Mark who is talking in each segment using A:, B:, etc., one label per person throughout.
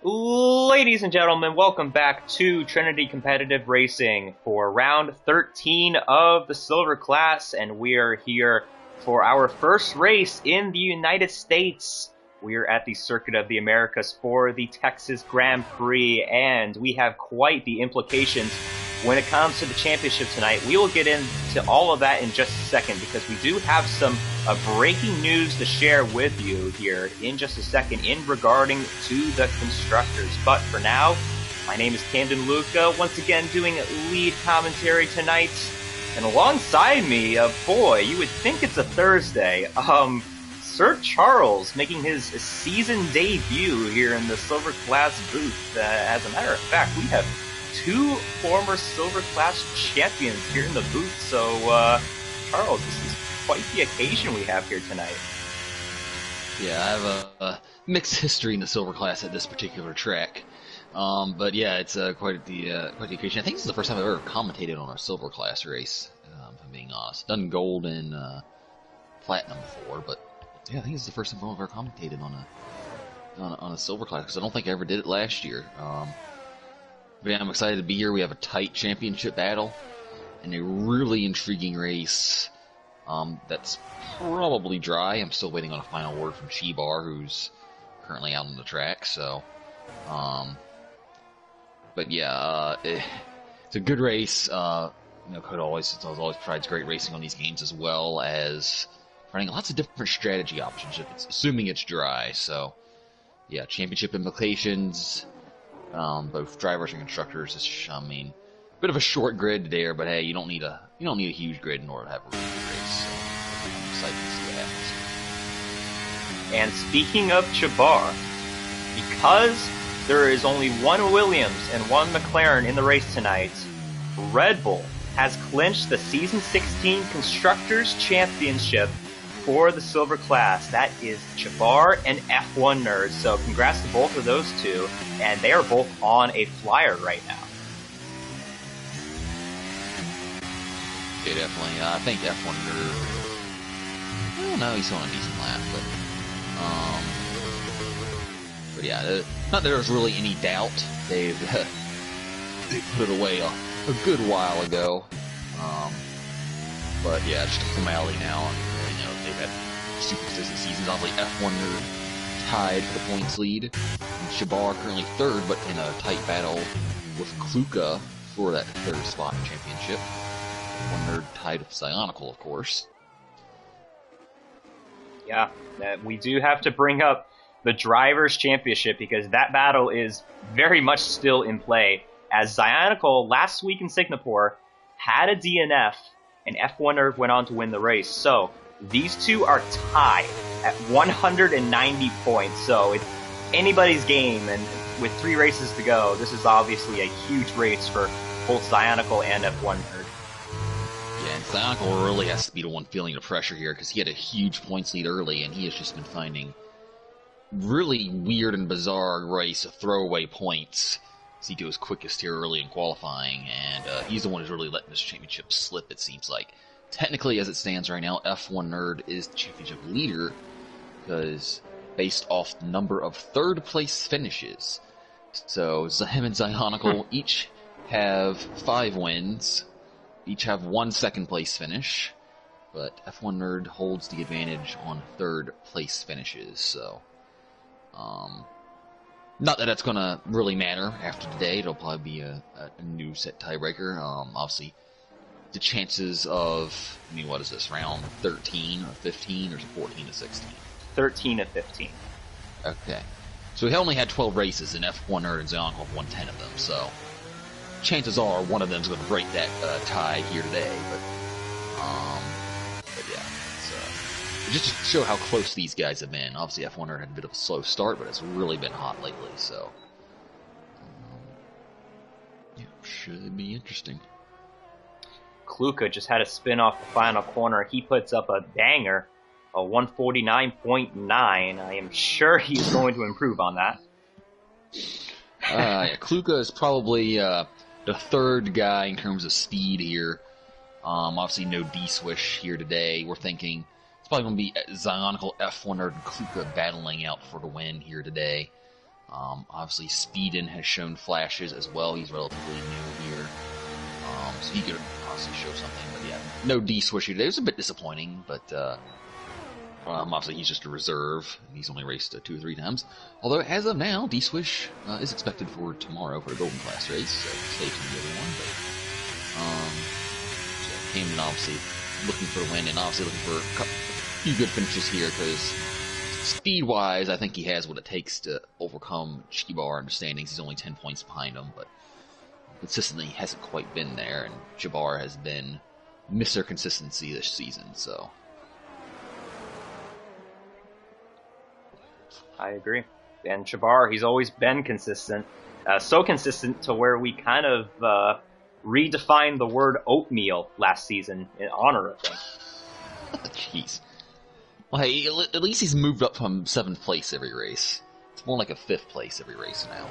A: Ladies and gentlemen, welcome back to Trinity Competitive Racing for round 13 of the Silver Class, and we are here for our first race in the United States. We are at the Circuit of the Americas for the Texas Grand Prix, and we have quite the implications when it comes to the championship tonight. We will get into all of that in just a second because we do have some breaking news to share with you here in just a second in regarding to the constructors. But for now, my name is Camden Luca, once again doing lead commentary tonight. And alongside me, boy, you would think it's a Thursday, Sir Charles making his season debut here in the Silver Class booth. As a matter of fact, we have two former Silver Class champions here in the booth. So, Charles, this is quite the occasion we have here tonight.
B: Yeah, I have a mixed history in the Silver Class at this particular track. But yeah, it's quite the occasion. I think this is the first time I've ever commentated on a Silver Class race, if I'm being honest. Done Gold and Platinum before, but yeah, I think this is the first time I've ever commentated on a Silver Class, because I don't think I ever did it last year. But yeah, I'm excited to be here. We have a tight championship battle and a really intriguing race that's probably dry. I'm still waiting on a final word from Shebar, who's currently out on the track. So, but yeah, it's a good race. Coda always provides great racing on these games, as well as running lots of different strategy options, assuming it's dry. So, yeah, championship implications. Both drivers and constructors. I mean, bit of a short grid there, but hey, you don't need a huge grid in order to have a really good race. So I'm excited to see what happens.
A: And speaking of Chabar, because there is only one Williams and one McLaren in the race tonight, Red Bull has clinched the Season 16 Constructors Championship for the Silver Class. That is Chabar and F1 Nerds. So congrats to both of those two, and they are both on a flyer right now.
B: Yeah, definitely. I think F1 Nerd. I don't know, he's on a decent lap, but yeah, not that there's really any doubt. They put it away a good while ago. But yeah, just a formality now. They've had super consistent seasons. Obviously, F1 Nerd tied for the points lead. And Shabar currently third, but in a tight battle with Kluka for that third spot in championship. F1 Nerd tied with Zionical, of course.
A: Yeah, we do have to bring up the Drivers' Championship because that battle is very much still in play. As Zionical last week in Singapore had a DNF, and F1 Nerd went on to win the race. So these two are tied at 190 points. So it's anybody's game, and with 3 races to go, this is obviously a huge race for both Zionical and F1 Nerd.
B: Yeah, and Zionical really has to be the one feeling the pressure here, because he had a huge points lead early, and he has just been finding really weird and bizarre race of throwaway points as he goes quickest here early in qualifying, and he's the one who's really letting this championship slip, it seems like. Technically, as it stands right now, F1 Nerd is the championship leader, because based off the number of third-place finishes. So, him and Zionical each have 5 wins, each have 1 second-place finish, but F1 Nerd holds the advantage on third-place finishes, so not that that's going to really matter after today. It'll probably be a new set tiebreaker. Obviously, the chances of, what is this, round 13 or 15, or is it 14 to 16?
A: 13 to 15.
B: Okay. So he only had 12 races, and F1 Nerd and Zionical have won 10 of them, so chances are one of them is going to break that tie here today, but yeah, just to show how close these guys have been. Obviously, F1 Nerd had a bit of a slow start, but it's really been hot lately, so yeah, should be interesting.
A: Kluka just had a spin off the final corner. He puts up a banger, a 149.9. I am sure he's going to improve on that.
B: Yeah, Kluka is probably the third guy in terms of speed here. Obviously, no D-Swish here today. We're thinking it's probably going to be Zionical, F1 Nerd, and Kluka battling out for the win here today. Obviously, Speedin has shown flashes as well. He's relatively new here. So he could honestly show something. But yeah, no D-Swisher today. It was a bit disappointing, but obviously he's just a reserve. He's only raced 2 or 3 times. Although, as of now, D-Swish is expected for tomorrow for the Golden Class race, so stay tuned, everyone. But, so came in, obviously, looking for the win, and obviously looking for a few good finishes here, because speed-wise, I think he has what it takes to overcome Chibar understandings. He's only 10 points behind him, but consistently hasn't quite been there, and Jabbar has been Mr. Consistency this season, so.
A: I agree. And Jabbar, he's always been consistent. So consistent to where we kind of redefined the word oatmeal last season in honor of him.
B: Jeez. Well, hey, at least he's moved up from 7th place every race. It's more like a 5th place every race now.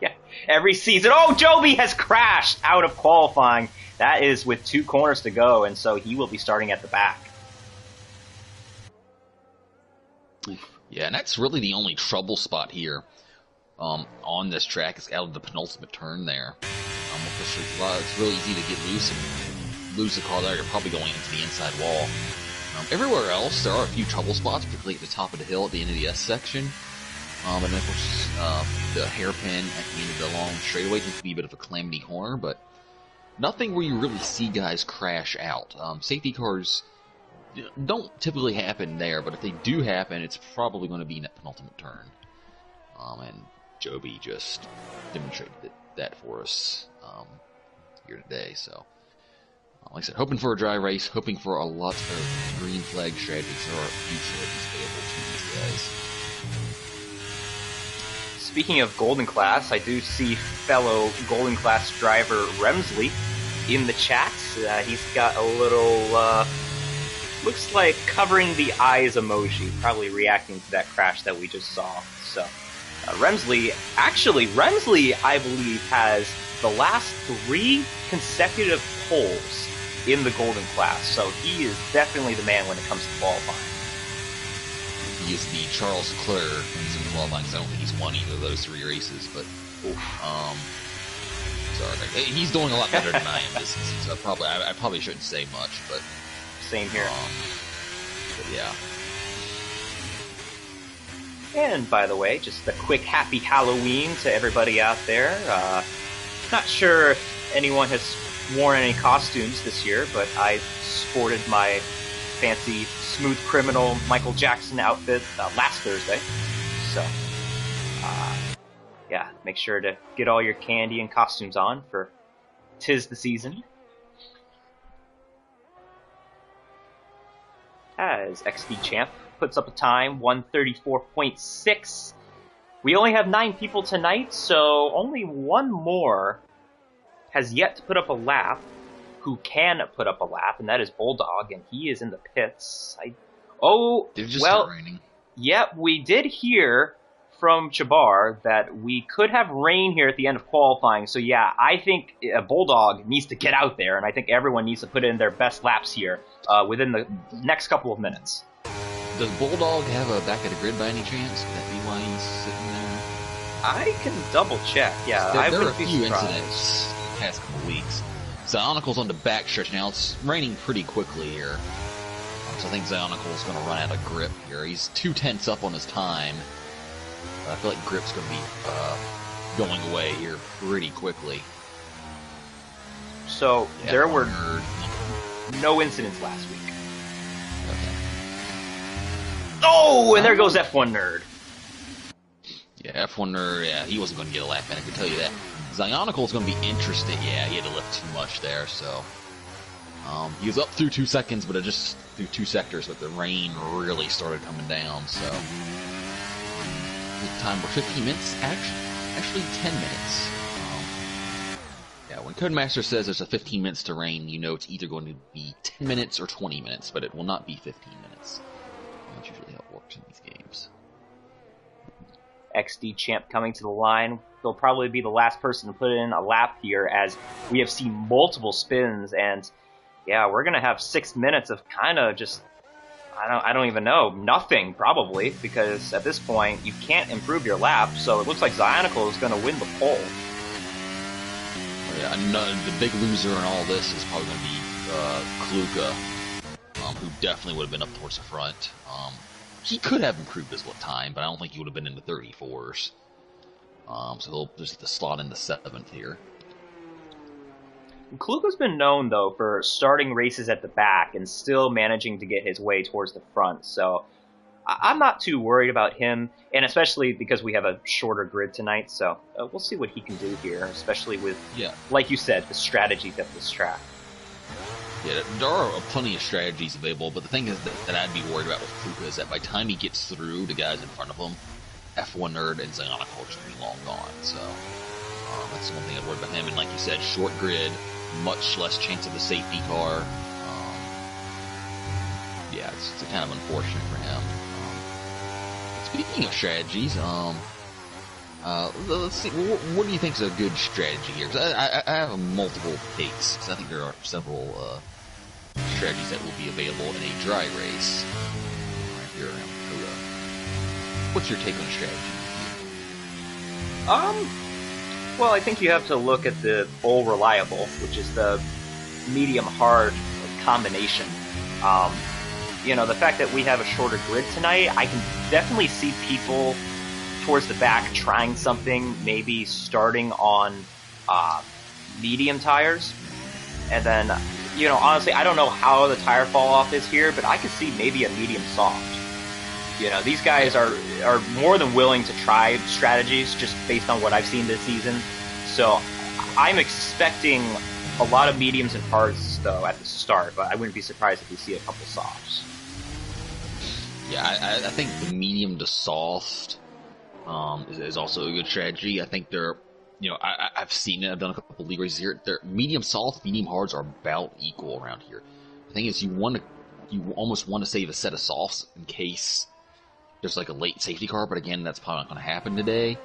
A: Yeah, every season. Oh, Joby has crashed out of qualifying. That is with 2 corners to go, and so he will be starting at the back.
B: Yeah, and that's really the only trouble spot here on this track is out of the penultimate turn there. It's really easy to get loose and lose the car there. You're probably going into the inside wall. Everywhere else, there are a few trouble spots, particularly at the top of the hill at the end of the S section. And then, of course, the hairpin at the end of the long straightaway tends to be a bit of a calamity corner, but nothing where you really see guys crash out. Safety cars don't typically happen there, but if they do happen, it's probably going to be in that penultimate turn. And Joby just demonstrated that for us here today. So, like I said, hoping for a dry race, hoping for a lot of green flag strategies. There are a few strategies available to these guys.
A: Speaking of Golden Class, I do see fellow Golden Class driver Remsley in the chat. He's got a little, looks like covering the eyes emoji, probably reacting to that crash that we just saw. So, Remsley, I believe, has the last 3 consecutive poles in the Golden Class. So he is definitely the man when it comes to qualifying.
B: He is the Charles Leclerc when he's in qualifying. I don't think he's won either of those 3 races, but sorry, he's doing a lot better than I am this season. So I probably shouldn't say much, but
A: same here.
B: But yeah.
A: And by the way, just a quick happy Halloween to everybody out there. Not sure if anyone has worn any costumes this year, but I sported my fancy Smooth Criminal Michael Jackson outfit last Thursday. So, yeah, make sure to get all your candy and costumes on for 'tis the season. As XD Champ puts up a time, 1:34.6. We only have 9 people tonight, so only one more has yet to put up a lap who can put up a lap, and that is Bulldog, and he is in the pits.
B: Did it just start raining?
A: Yeah, we did hear from Chabar that we could have rain here at the end of qualifying, so yeah, I think Bulldog needs to get out there, and I think everyone needs to put in their best laps here within the next couple of minutes.
B: Does Bulldog have a back of the grid by any chance? Could that be why he's sitting there?
A: I can double check, yeah.
B: There are a few incidents in the past couple weeks. Zionical's on the back stretch now. It's raining pretty quickly here. So I think Zionical's going to run out of grip here. He's 2/10 up on his time. I feel like grip's going to be going away here pretty quickly.
A: So yeah, there were no incidents last week.
B: Okay.
A: Oh, and there goes F1 Nerd.
B: Yeah, F1 Nerd, yeah, he wasn't going to get a lap in, I can tell you that. Zionical's going to be interested. Yeah, he had to lift too much there, so... he was up through 2 seconds, but it just through 2 sectors, but the rain really started coming down, so... the time were 15 minutes, actually 10 minutes. Yeah, when Codemaster says there's a 15 minutes to rain, you know it's either going to be 10 minutes or 20 minutes, but it will not be 15 minutes. That's usually how it works in these games.
A: XD Champ coming to the line. They'll probably be the last person to put in a lap here, as we have seen multiple spins, and yeah, we're going to have 6 minutes of kind of just, I don't even know. Nothing, probably, because at this point, you can't improve your lap, so it looks like Zionicle is going to win the pole.
B: Yeah, the big loser in all this is probably going to be Kluka, who definitely would have been up towards the front. He could have improved his time, but I don't think he would have been in the 34s. So he'll just have to slot in the 7th here.
A: Kluka's been known, though, for starting races at the back and still managing to get his way towards the front, so I'm not too worried about him, and especially because we have a shorter grid tonight, so we'll see what he can do here, especially with, like you said, the strategies at this track.
B: Yeah, there are plenty of strategies available, but the thing is that I'd be worried about with Kluka is that by the time he gets through the guys in front of him, F1 Nerd and Zionicle are just going to be long gone, so that's the one thing I'd worry about him. And like you said, short grid, much less chance of a safety car. Yeah, it's kind of unfortunate for him. Speaking of strategies, let's see, what do you think is a good strategy here? Because I have multiple takes, because I think there are several strategies that will be available in a dry race. Right here around Dakota. What's your take on strategy?
A: Well, I think you have to look at the full reliable, which is the medium-hard combination. The fact that we have a shorter grid tonight, I can definitely see people towards the back trying something, maybe starting on medium tires. And then, honestly, I don't know how the tire fall off is here, but I could see maybe a medium soft. These guys are more than willing to try strategies just based on what I've seen this season. So I'm expecting a lot of mediums and hards, though, at the start, but I wouldn't be surprised if we see a couple softs.
B: Yeah, I think the medium to soft is also a good strategy. I think they're, I've seen it. I've done a couple league races here. They're medium soft, medium hards are about equal around here. The thing is, you almost want to save a set of softs in case there's like a late safety car, but again, that's probably not going to happen today.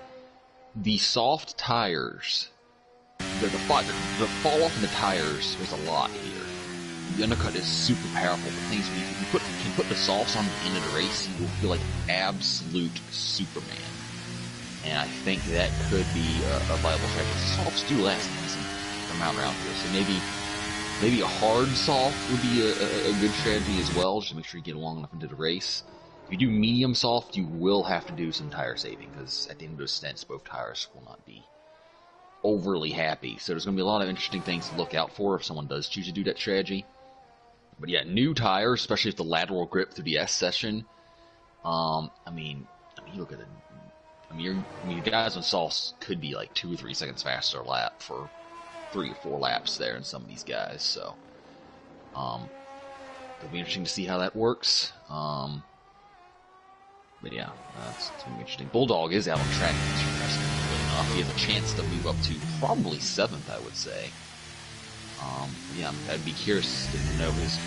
B: The soft tires, the fall off in the tires, there's a lot here. The undercut is super powerful, but things if you can put the softs on the end of the race, you will feel like absolute Superman. And I think that could be a viable strategy. Softs do last a decent amount around here, so maybe a hard soft would be a good strategy as well, just to make sure you get long enough into the race. If you do medium soft, you will have to do some tire saving, because at the end of those stints, both tires will not be overly happy. So there's going to be a lot of interesting things to look out for if someone does choose to do that strategy. But yeah, new tires, especially with the lateral grip through the S session. I mean, look at it. The guys on softs could be like 2 or 3 seconds faster a lap for 3 or 4 laps there in some of these guys. So, it'll be interesting to see how that works. But yeah, that's going to be interesting. Bulldog is out on track, interestingly enough. He has a chance to move up to probably 7th, I would say. Yeah, I'd be curious to know his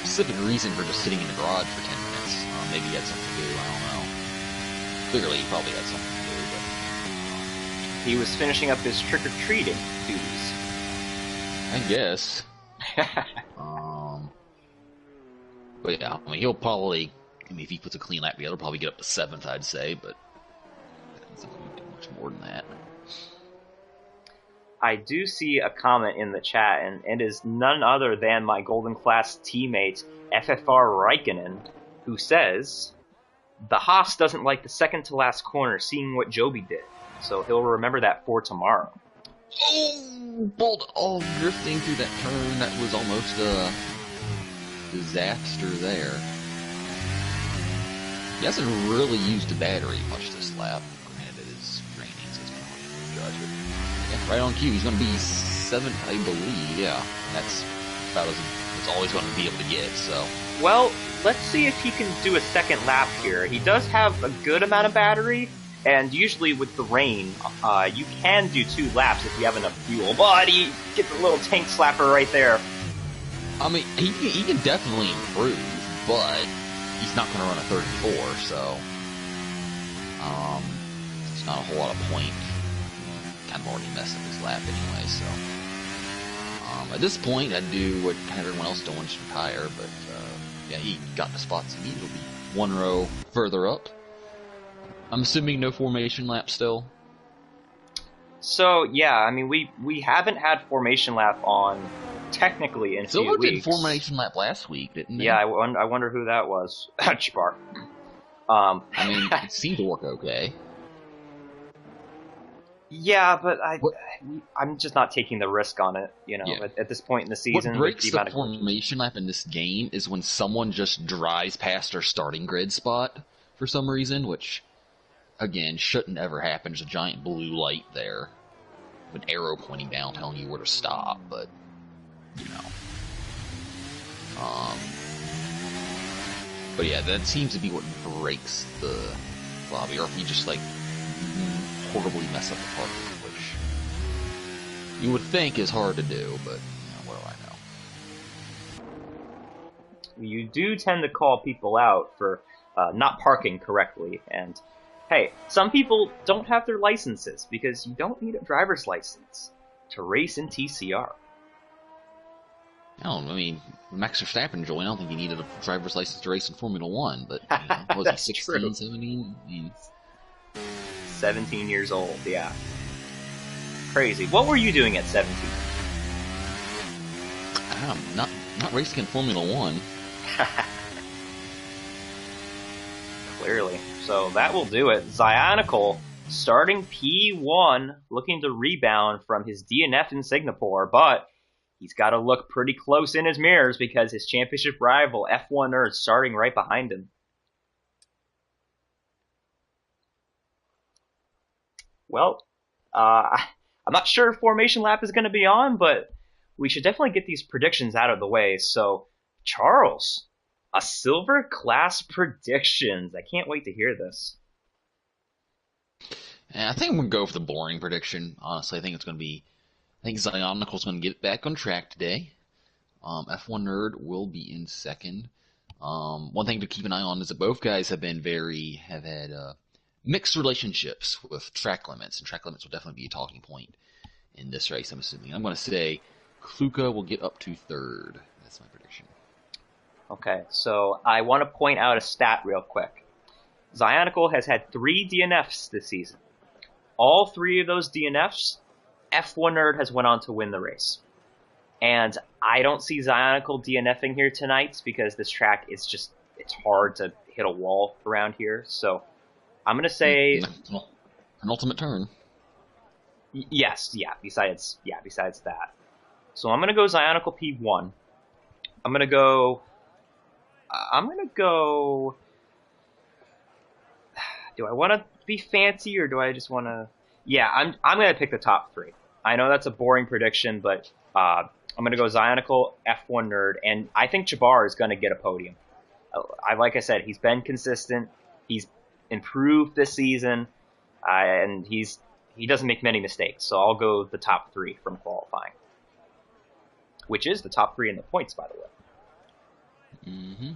B: specific reason for just sitting in the garage for 10 minutes. Maybe he had something to do, I don't know. Clearly, he probably had something to do, but...
A: He was finishing up his trick-or-treating duties.
B: I guess. But yeah, he'll probably... if he puts a clean lap together, he'll probably get up to 7th, I'd say, but I don't think we can do much more than that.
A: I do see a comment in the chat, and it is none other than my Golden Class teammate, FFR Raikkonen, who says, the Haas doesn't like the second-to-last corner, seeing what Joby did, so he'll remember that for tomorrow.
B: Oh, drifting through that turn, that was almost a disaster there. He hasn't really used the battery much this lap. Granted, it is raining, so it's kind of hard to judge it. Yeah, right on cue. He's going to be 7th, I believe. Yeah, that's about as all he's going to be able to get, so...
A: Well, let's see if he can do a second lap here. He does have a good amount of battery, and usually with the rain, you can do 2 laps if you have enough fuel. But he gets a little tank slapper right there.
B: I mean, he can definitely improve, but he's not going to run a 34, so it's not a whole lot of point. Kind of already messed up his lap anyway, so at this point, I'd do what kind of everyone else doing, just retire, but Yeah, he got the spots he needed. He'll be one row further up. I'm assuming no formation lap still.
A: So yeah, I mean we haven't had formation lap on technically in a few weeks.
B: Did formation lap last week, didn't they?
A: Yeah, I wonder who that was. Chbar.
B: I mean, it seemed to work okay.
A: Yeah, but I'm just not taking the risk on it. You know, at this point in the season.
B: What breaks the formation lap in this game is when someone just drives past their starting grid spot for some reason, which, again, shouldn't ever happen. There's a giant blue light there, with an arrow pointing down telling you where to stop, but, you know. But yeah, that seems to be what breaks the lobby, or if you just, like, horribly mess up the parking, which you would think is hard to do, but, you know, what do I know?
A: You do tend to call people out for not parking correctly, and hey, some people don't have their licenses because you don't need a driver's license to race in TCR.
B: I mean, Max Verstappen joined. I don't think he needed a driver's license to race in Formula 1, but, you know, was he 16, true. 17? I mean,
A: 17 years old, yeah. Crazy. What were you doing at 17?
B: Not racing in Formula 1.
A: Clearly. So that will do it. Zionical starting P1, looking to rebound from his DNF in Singapore, but he's got to look pretty close in his mirrors because his championship rival, F1 Nerd, starting right behind him. Well, I'm not sure if Formation Lap is going to be on, but we should definitely get these predictions out of the way. So, Charles, a silver class predictions. I can't wait to hear this.
B: Yeah, I think I'm going to go for the boring prediction. Honestly, I think Zionical's going to get back on track today. F1 Nerd will be in second. One thing to keep an eye on is that both guys have had mixed relationships with track limits, and track limits will definitely be a talking point in this race, I'm assuming. I'm going to say Kluka will get up to third. That's my prediction.
A: Okay, so I want to point out a stat real quick. Zionical has had 3 DNFs this season. All 3 of those DNFs, F1 Nerd has went on to win the race. And I don't see Zionical DNFing here tonight because this track is just, it's hard to hit a wall around here, so I'm going to say...
B: An ultimate turn.
A: Yes, besides that. So I'm going to go Zionical P1. I'm going to go... Do I want to be fancy or do I just want to... Yeah, I'm going to pick the top 3. I know that's a boring prediction, but I'm going to go Zionical, F1 Nerd, and I think Jabbar is going to get a podium. Like I said, he's been consistent. He's improved this season, and he doesn't make many mistakes. So I'll go the top 3 from qualifying, which is the top 3 in the points, by the way.
B: Mm-hmm.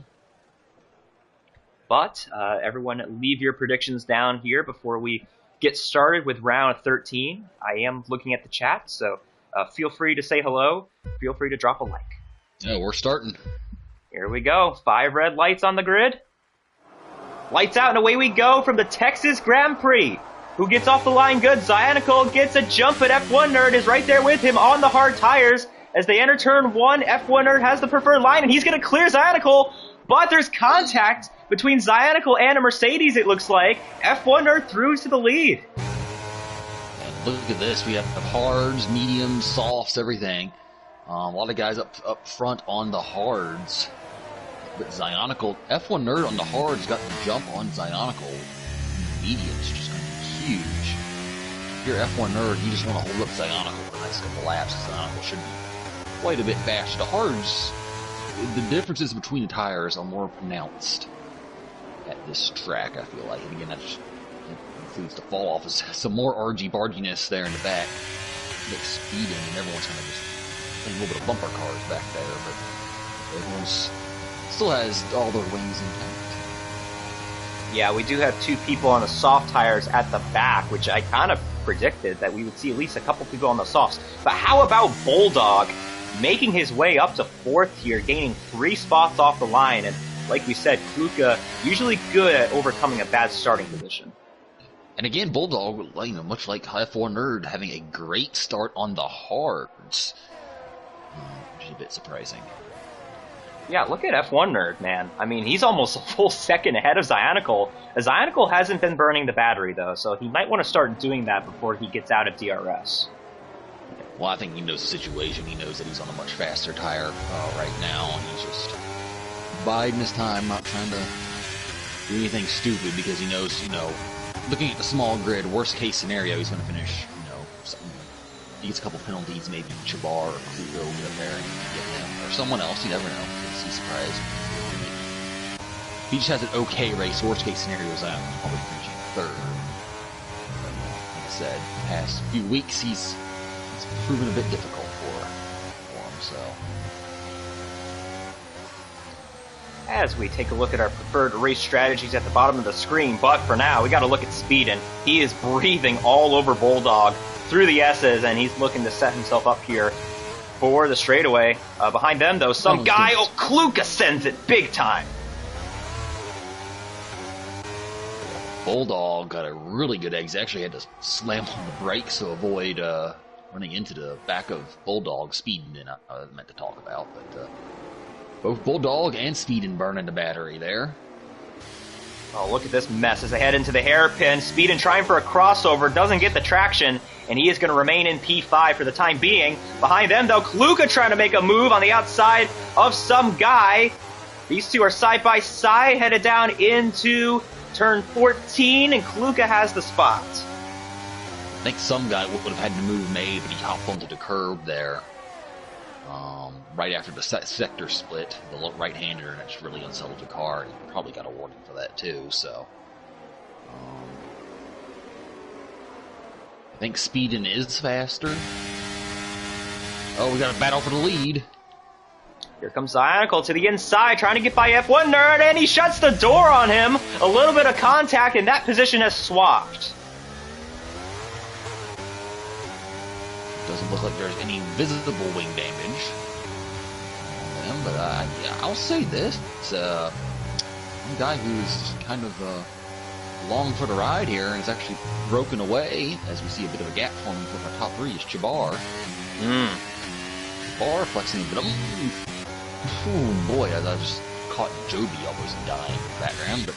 A: But everyone, leave your predictions down here before we get started with round 13. I am looking at the chat, so feel free to say hello. Feel free to drop a like.
B: Yeah, we're starting.
A: Here we go. 5 red lights on the grid. Lights out and away we go from the Texas Grand Prix. Who gets off the line good? Zionical gets a jump, but F1 Nerd is right there with him on the hard tires. As they enter turn 1, F1 Nerd has the preferred line, and he's going to clear Zionical. But there's contact between Zionical and a Mercedes, it looks like. F1 Nerd through to the lead.
B: And look at this. We have hards, mediums, softs, everything. A lot of guys up front on the hards. But Zionical, F1 Nerd on the hards got the jump on Zionical. Mediums just going to be huge. If you're F1 Nerd, you just want to hold up Zionical for the next couple laps. Zionical should be quite a bit faster. The hards, the differences between the tires are more pronounced at this track, I feel like. And again, that just includes the fall off. Some more argy-barginess there in the back. Bit speeding, and everyone's kind of just a little bit of bumper cars back there, but everyone's still has all their wings intact.
A: Yeah, we do have 2 people on the soft tires at the back, which I kind of predicted that we would see at least a couple people on the softs. But how about Bulldog making his way up to 4th here, gaining 3 spots off the line? And like we said, Kluka usually good at overcoming a bad starting position.
B: And again, Bulldog, much like F1 Nerd, having a great start on the hards, which is a bit surprising.
A: Yeah, look at F1 Nerd, man. I mean, he's almost a full second ahead of Zionicle. Zionicle hasn't been burning the battery, though, so he might want to start doing that before he gets out of DRS.
B: Well, I think he knows the situation. He knows that he's on a much faster tire right now, and he's just biding his time, not trying to do anything stupid, because he knows, looking at the small grid, worst case scenario, he's going to finish, something. He gets a couple penalties, maybe Chabar or Kluga will get there and get him, or someone else, you never know. He's surprised. If he just has an okay race, worst case scenario is probably finishing third. But, like I said, the past few weeks, he's proven a bit difficult for him, so.
A: As we take a look at our preferred race strategies at the bottom of the screen, but for now, we got to look at Speedin. He is breathing all over Bulldog through the S's, and he's looking to set himself up here for the straightaway. Behind them, though, some guy, Kluka sends it big time.
B: Bulldog got a really good exit. Actually had to slam on the brakes to avoid running into the back of Bulldog. Speedin, I meant to talk about, but both Bulldog and Speedin burning the battery there.
A: Oh, look at this mess as they head into the hairpin. Speedin trying for a crossover, doesn't get the traction, and he is going to remain in P5 for the time being. Behind them, though, Kluka trying to make a move on the outside of some guy. These two are side by side, headed down into turn 14, and Kluka has the spot.
B: I think some guy would have had the move made, but he hopped onto the curb there. Right after the sector split, the right-hander, and it's really unsettled the car. He probably got a warning for that too, so. I think Speedin is faster. Oh, we got a battle for the lead.
A: Here comes Zionicle to the inside, trying to get by F1 Nerd, and he shuts the door on him. A little bit of contact, and that position has swapped.
B: Doesn't look like there's any visible wing damage on them, but yeah, I'll say this. It's one guy who's kind of long for the ride here and is actually broken away, as we see a bit of a gap forming from our top three, is Chabar. Chabar flexing, but oh boy, I just caught Joby almost dying in the background. But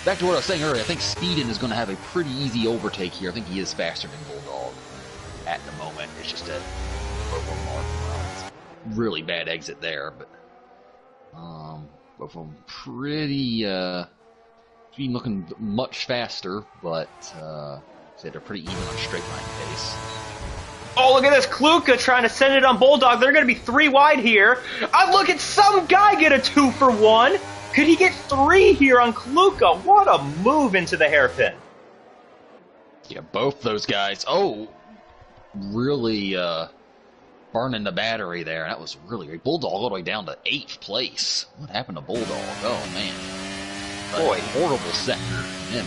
B: back to what I was saying earlier, I think Speedin is going to have a pretty easy overtake here. I think he is faster than Bulldog at the moment. It's just a really bad exit there, but both of them pretty looking much faster, but they're pretty even on straight line pace.
A: Oh, look at this. Kluka trying to send it on Bulldog. They're going to be 3 wide here. Look at some guy get a 2 for 1. Could he get 3 here on Kluka? What a move into the hairpin.
B: Yeah, both those guys. Oh, really burning the battery there. That was really great. Bulldog all the way down to 8th place. What happened to Bulldog? Oh, man.
A: Boy.
B: Horrible sector for him.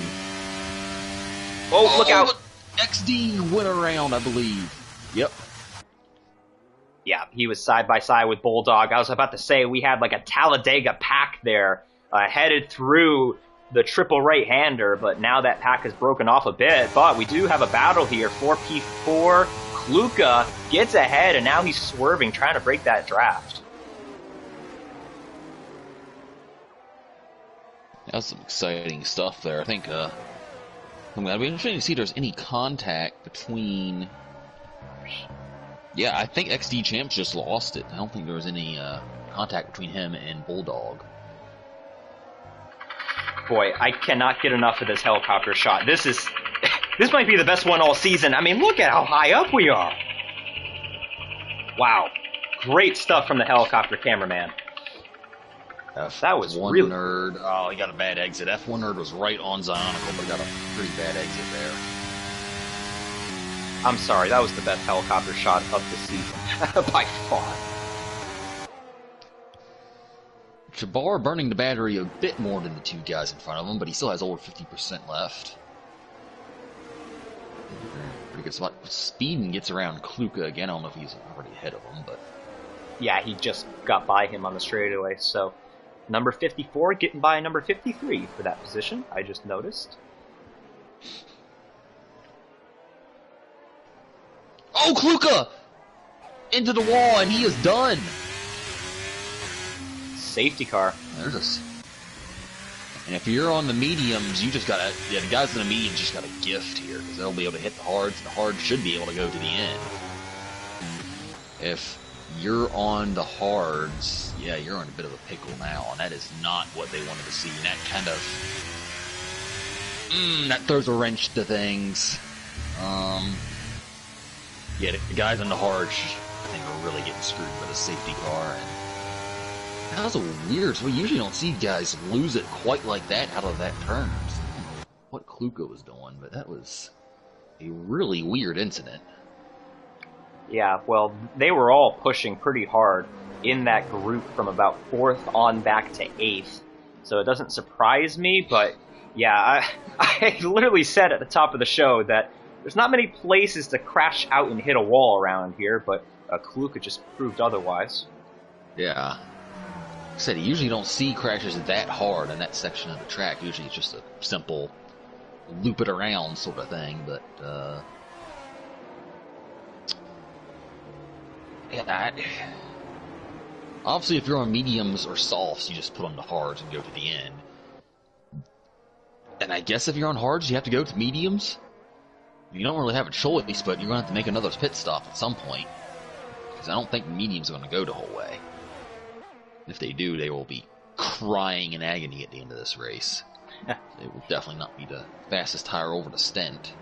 A: Oh, look out.
B: XD went around, I believe. Yep.
A: Yeah, he was side by side with Bulldog. I was about to say we had like a Talladega pack there headed through the triple right-hander, but now that pack has broken off a bit. But we do have a battle here. 4P4. Kluka gets ahead, and now he's swerving, trying to break that draft.
B: That's some exciting stuff there. I think I'm going to be interested to see if there's any contact between... Yeah, I think XD Champs just lost it. I don't think there was any contact between him and Bulldog.
A: Boy, I cannot get enough of this helicopter shot. This might be the best one all season. I mean, look at how high up we are. Wow. Great stuff from the helicopter cameraman. That was
B: F1
A: really...
B: Nerd. Oh, he got a bad exit. F1 Nerd was right on Zionicle, but got a pretty bad exit there.
A: I'm sorry, that was the best helicopter shot of the season. By far.
B: Chabar burning the battery a bit more than the two guys in front of him, but he still has over 50% left. Pretty good spot. Speedin gets around Kluka again. I don't know if he's already ahead of him, but...
A: Yeah, he just got by him on the straightaway, so... Number 54 getting by number 53 for that position, I just noticed.
B: Oh, Kluka! Into the wall, and he is done!
A: Safety car.
B: There's a... And if you're on the mediums, you just gotta... Yeah, the guys in the mediums just got a gift here, because they'll be able to hit the hards. The hards should be able to go to the end. If you're on the hards, yeah, you're in a bit of a pickle now, and that is not what they wanted to see. And that kind of... that throws a wrench to things. Yeah, the guys on the hards, I think, are really getting screwed by the safety car. And that was a weird... So we usually don't see guys lose it quite like that out of that turn. I don't know what Kluka was doing, but that was a really weird incident.
A: Yeah, well, they were all pushing pretty hard in that group from about 4th on back to 8th. So it doesn't surprise me, but yeah, I literally said at the top of the show that there's not many places to crash out and hit a wall around here, but Kluka just proved otherwise.
B: Yeah. Like I said, you usually don't see crashes that hard in that section of the track. Usually it's just a simple loop it around sort of thing, but yeah, obviously if you're on mediums or softs, you just put on the hards and go to the end. And I guess if you're on hards, you have to go to mediums. You don't really have a choice, but you're going to have to make another pit stop at some point. Because I don't think mediums are going to go the whole way. If they do, they will be crying in agony at the end of this race. It will definitely not be the fastest tire over the stint.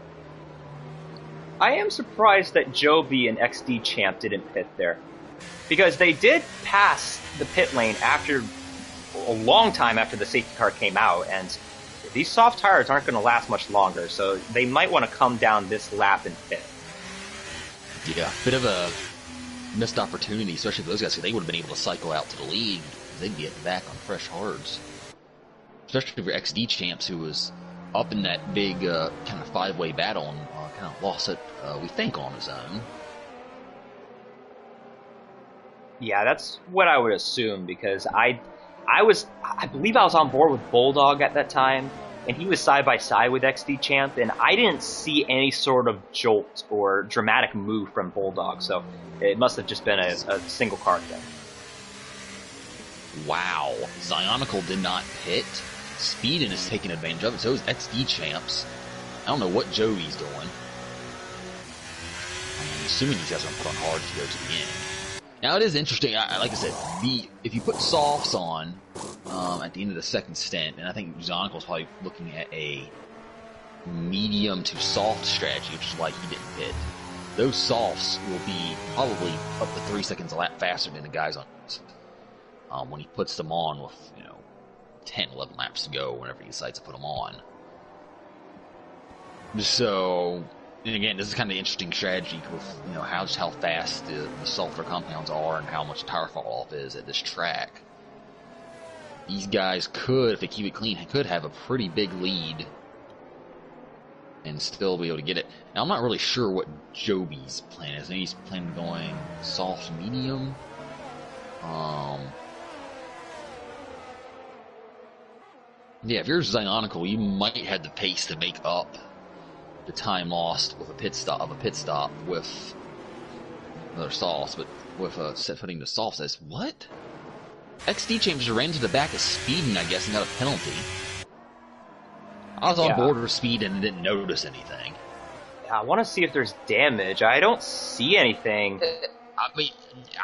A: I am surprised that Joby and XD Champ didn't pit there. Because they did pass the pit lane after a long time after the safety car came out, and these soft tires aren't going to last much longer, so they might want to come down this lap and pit.
B: Yeah, bit of a missed opportunity, especially for those guys, because they would have been able to cycle out to the lead. They'd be back on fresh hards. Especially for XD Champs, who was up in that big kind of five-way battle and kind of lost it, we think, on his own.
A: Yeah, that's what I would assume, because I believe I was on board with Bulldog at that time, and he was side by side with XD Champ, and I didn't see any sort of jolt or dramatic move from Bulldog, so it must have just been a single car thing.
B: Wow, Zionical did not pit. Speedin is taking advantage of it, so is XD Champs. I don't know what Joey's doing. I'm assuming these guys are going to put on hard to go to the end. Now, it is interesting, like I said, if you put softs on at the end of the second stint, and I think Zonical's probably looking at a medium to soft strategy, which is why he didn't pit. Those softs will be probably up to 3 seconds a lap faster than the guys on when he puts them on with, 10, 11 laps to go whenever he decides to put them on. So, and again, this is kind of an interesting strategy with, how fast the sulfur compounds are and how much tire fall off is at this track. These guys could, if they keep it clean, could have a pretty big lead and still be able to get it. Now, I'm not really sure what Joby's plan is. Maybe he's planning on going soft medium. Yeah, if you're Zionical, you might have the pace to make up the time lost with a pit stop with another softs, but with putting the softs as what? XD Champs ran to the back of Speedin, I guess, and got a penalty. I was on board with Speed and didn't notice anything.
A: I want to see if there's damage. I don't see anything.
B: I mean,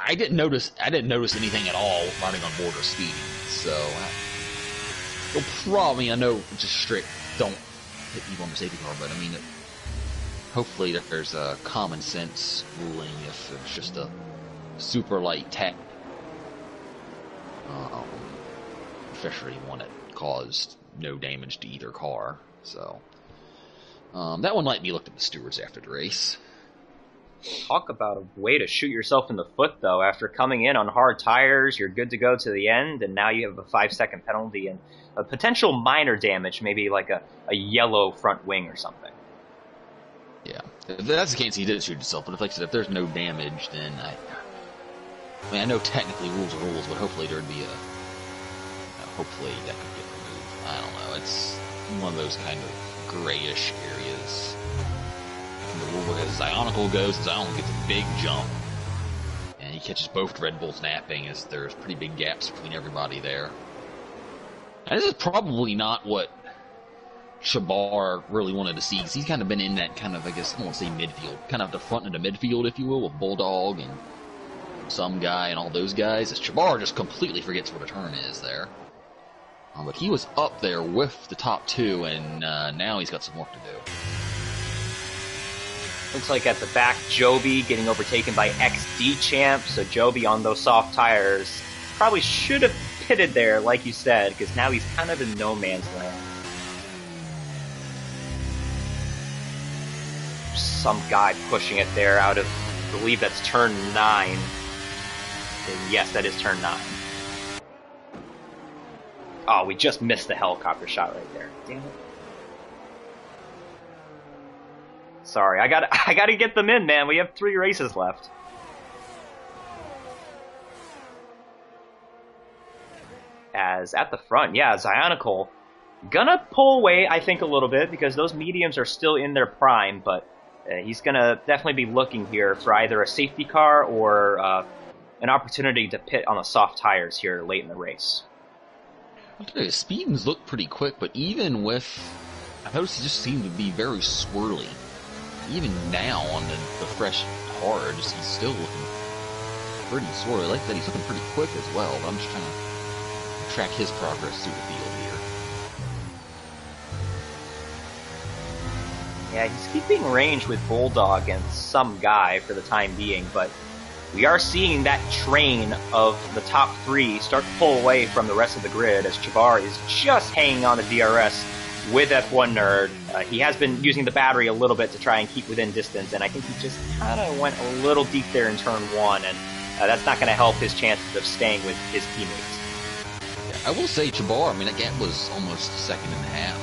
B: I didn't notice anything at all running on board with Speeding. So, you'll probably, I know, just strict don't hit people on the safety car, but I mean, hopefully there's a common sense ruling if it's just a super light tap. Especially one that caused no damage to either car. So, that one might be looked at the stewards after the race.
A: Talk about a way to shoot yourself in the foot, though. After coming in on hard tires, you're good to go to the end, and now you have a 5-second penalty and a potential minor damage, maybe like a yellow front wing or something.
B: Yeah, if that's the case, he did shoot himself, but like I said, if there's no damage, then I know technically rules are rules, but hopefully there'd be hopefully that could get removed. I don't know. It's one of those kind of grayish areas. As Zionicle goes, Zionicle gets a big jump. And he catches both Red Bulls napping as there's pretty big gaps between everybody there. And this is probably not what Shabar really wanted to see, because he's kind of been in that kind of, I guess, I don't want to say midfield, kind of the front end of midfield, if you will, with Bulldog and some guy and all those guys. As Shabar just completely forgets what a turn is there. But he was up there with the top two, and now he's got some work to do.
A: Looks like at the back, Joby getting overtaken by XD Champ, so Joby on those soft tires probably should have pitted there, like you said, because now he's kind of in no man's land. Some guy pushing it there out of, I believe that's turn 9. And yes, that is turn 9. Oh, we just missed the helicopter shot right there. Damn it. Sorry, I gotta get them in, man. We have 3 races left. As at the front, yeah, Zionicle gonna pull away, I think, a little bit, because those mediums are still in their prime, but he's gonna definitely be looking here for either a safety car or an opportunity to pit on the soft tires here late in the race.
B: I'll tell you, Speedens look pretty quick, but even with, I noticed he just seemed to be very swirly. Even now on the fresh hards, he's still looking pretty swirly. I like that he's looking pretty quick as well, but I'm just trying to track his progress through the field here.
A: Yeah, he's keeping range with Bulldog and some guy for the time being, but we are seeing that train of the top 3 start to pull away from the rest of the grid as Chabar is just hanging on the DRS with F1 Nerd. He has been using the battery a little bit to try and keep within distance, and I think he just kind of went a little deep there in turn 1, and that's not going to help his chances of staying with his teammates.
B: Yeah, I will say Chabar, I mean, that gap was almost a second and a half.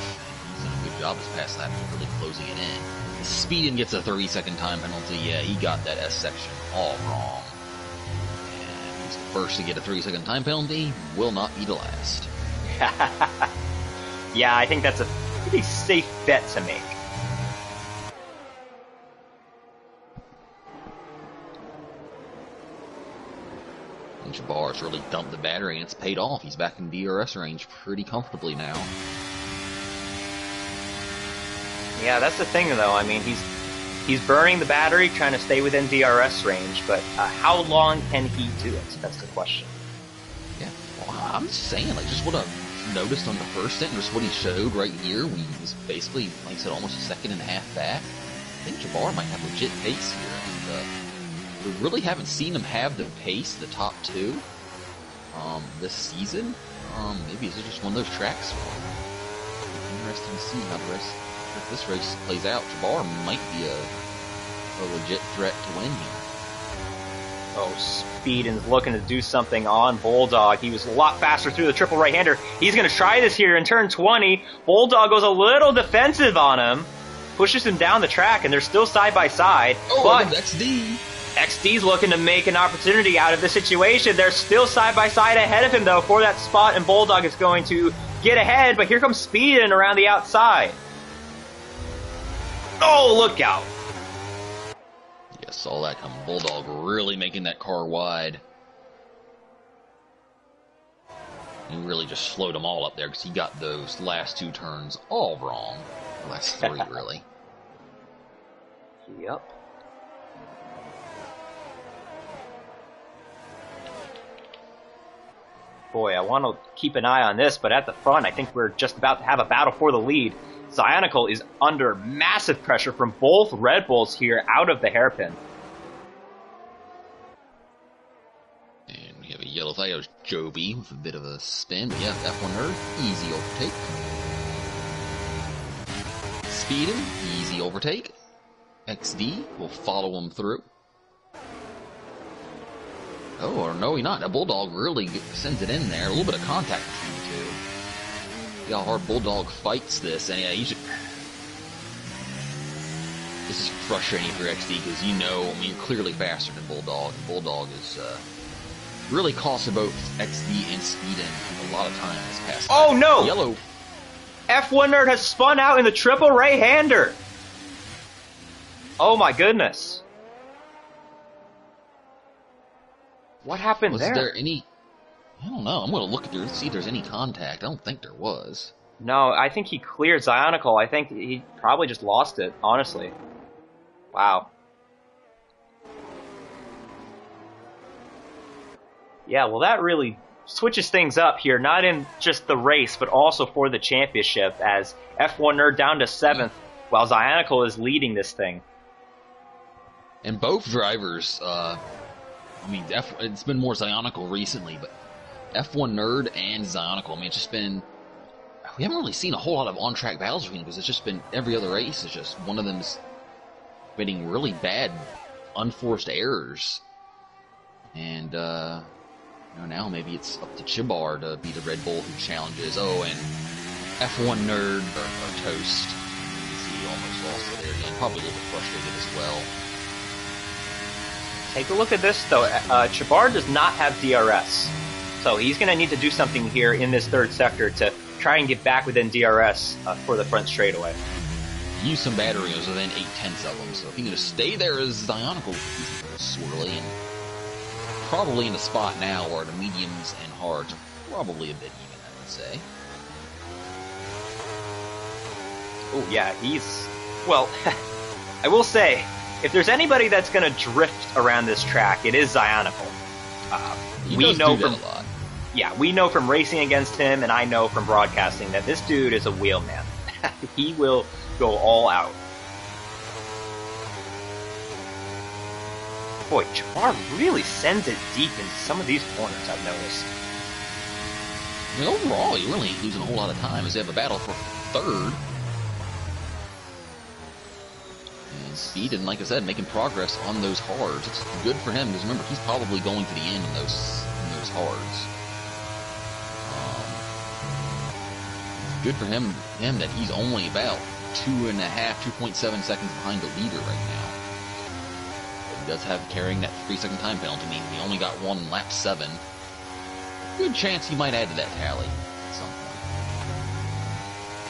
B: He's done a good job this past lap of really closing it in. Speedin gets a 30-second time penalty. Yeah, he got that S section all wrong. And he's the first to get a 30-second time penalty, will not be the last.
A: Yeah, I think that's a pretty safe bet to make.
B: And Jabar's really dumped the battery and it's paid off. He's back in DRS range pretty comfortably now.
A: Yeah, that's the thing though. I mean, he's burning the battery, trying to stay within DRS range, but how long can he do it? That's the question.
B: Yeah, well, I'm just saying, like, just what I've noticed on the first stint, just what he showed right here, when he was basically, like I said, almost a second and a half back. I think Jabar might have legit pace here, and we really haven't seen him have the pace, the top 2, this season. Maybe this is just one of those tracks for him. Interesting to see how the rest, if this race plays out. Jabar might be a legit threat to win here.
A: Oh, Speedin's looking to do something on Bulldog. He was a lot faster through the triple right-hander. He's going to try this here in turn 20. Bulldog goes a little defensive on him, pushes him down the track, and they're still side by side.
B: Oh,
A: but
B: XD.
A: XD's looking to make an opportunity out of the situation. They're still side by side ahead of him, though, for that spot, and Bulldog is going to get ahead, but here comes Speedin around the outside. Oh, look out.
B: Yeah, saw that come. Bulldog really making that car wide. He really just slowed them all up there because he got those last 2 turns all wrong. The last 3, really.
A: Yep. Boy, I want to keep an eye on this, but at the front, I think we're just about to have a battle for the lead. Zionicle is under massive pressure from both Red Bulls here out of the hairpin.
B: And we have a yellow flag. It was Joby with a bit of a spin. But yeah, F1 Nerd, easy overtake. Speeding, easy overtake. XD will follow him through. Oh, or no, he not. A Bulldog really sends it in there. A little bit of contact between the two. See how hard Bulldog fights this, and yeah, this is frustrating for XD because you know, I mean, you're clearly faster than Bulldog, and Bulldog is really cost both XD and Speedin a lot of time this past
A: Oh
B: lap.
A: no!
B: Yellow.
A: F1 Nerd has spun out in the triple right-hander. Oh my goodness. What happened
B: Was
A: there?
B: there any... I don't know. I'm going to look at there see if there's any contact. I don't think there was.
A: No, I think he cleared Zionicle. I think he probably just lost it, honestly. Wow. Yeah, well that really switches things up here, not in just the race, but also for the championship, as F1 Nerd down to 7th, while Zionicle is leading this thing.
B: And both drivers, I mean, it's been more Zionicle recently, but F1 Nerd and Zionicle, I mean, it's just been... We haven't really seen a whole lot of on-track battles between them, because it's just been every other race is just one of them's committing really bad, unforced errors. And, you know, now maybe it's up to Chibar to be the Red Bull who challenges. Oh, and F1 Nerd are toast. You see, he almost lost it there again. Probably a little bit frustrated as well.
A: Take a look at this, though. Chibar does not have DRS. So he's going to need to do something here in this third sector to try and get back within DRS for the front straightaway.
B: Use some battery, it was within 8/10 of them, so if he can just stay there as Zionicle, he's a little swirly, and probably in the spot now where the mediums and hards are probably a bit even, I would say.
A: Oh, yeah, he's... Well, I will say, if there's anybody that's going to drift around this track, it is Zionicle.
B: We know from a lot.
A: Yeah, we know from racing against him, and I know from broadcasting that this dude is a wheelman. He will go all out. Boy, Jabbar really sends it deep into some of these corners, I've noticed.
B: I mean, overall, he really ain't losing a whole lot of time as they have a battle for third. And Speedin, like I said, making progress on those hards. It's good for him, because remember, he's probably going to the end in those hards. Good for him that he's only about 2.7 seconds behind the leader right now. But he does have carrying that 3-second time penalty, meaning he only got one in lap 7. Good chance he might add to that tally at some point.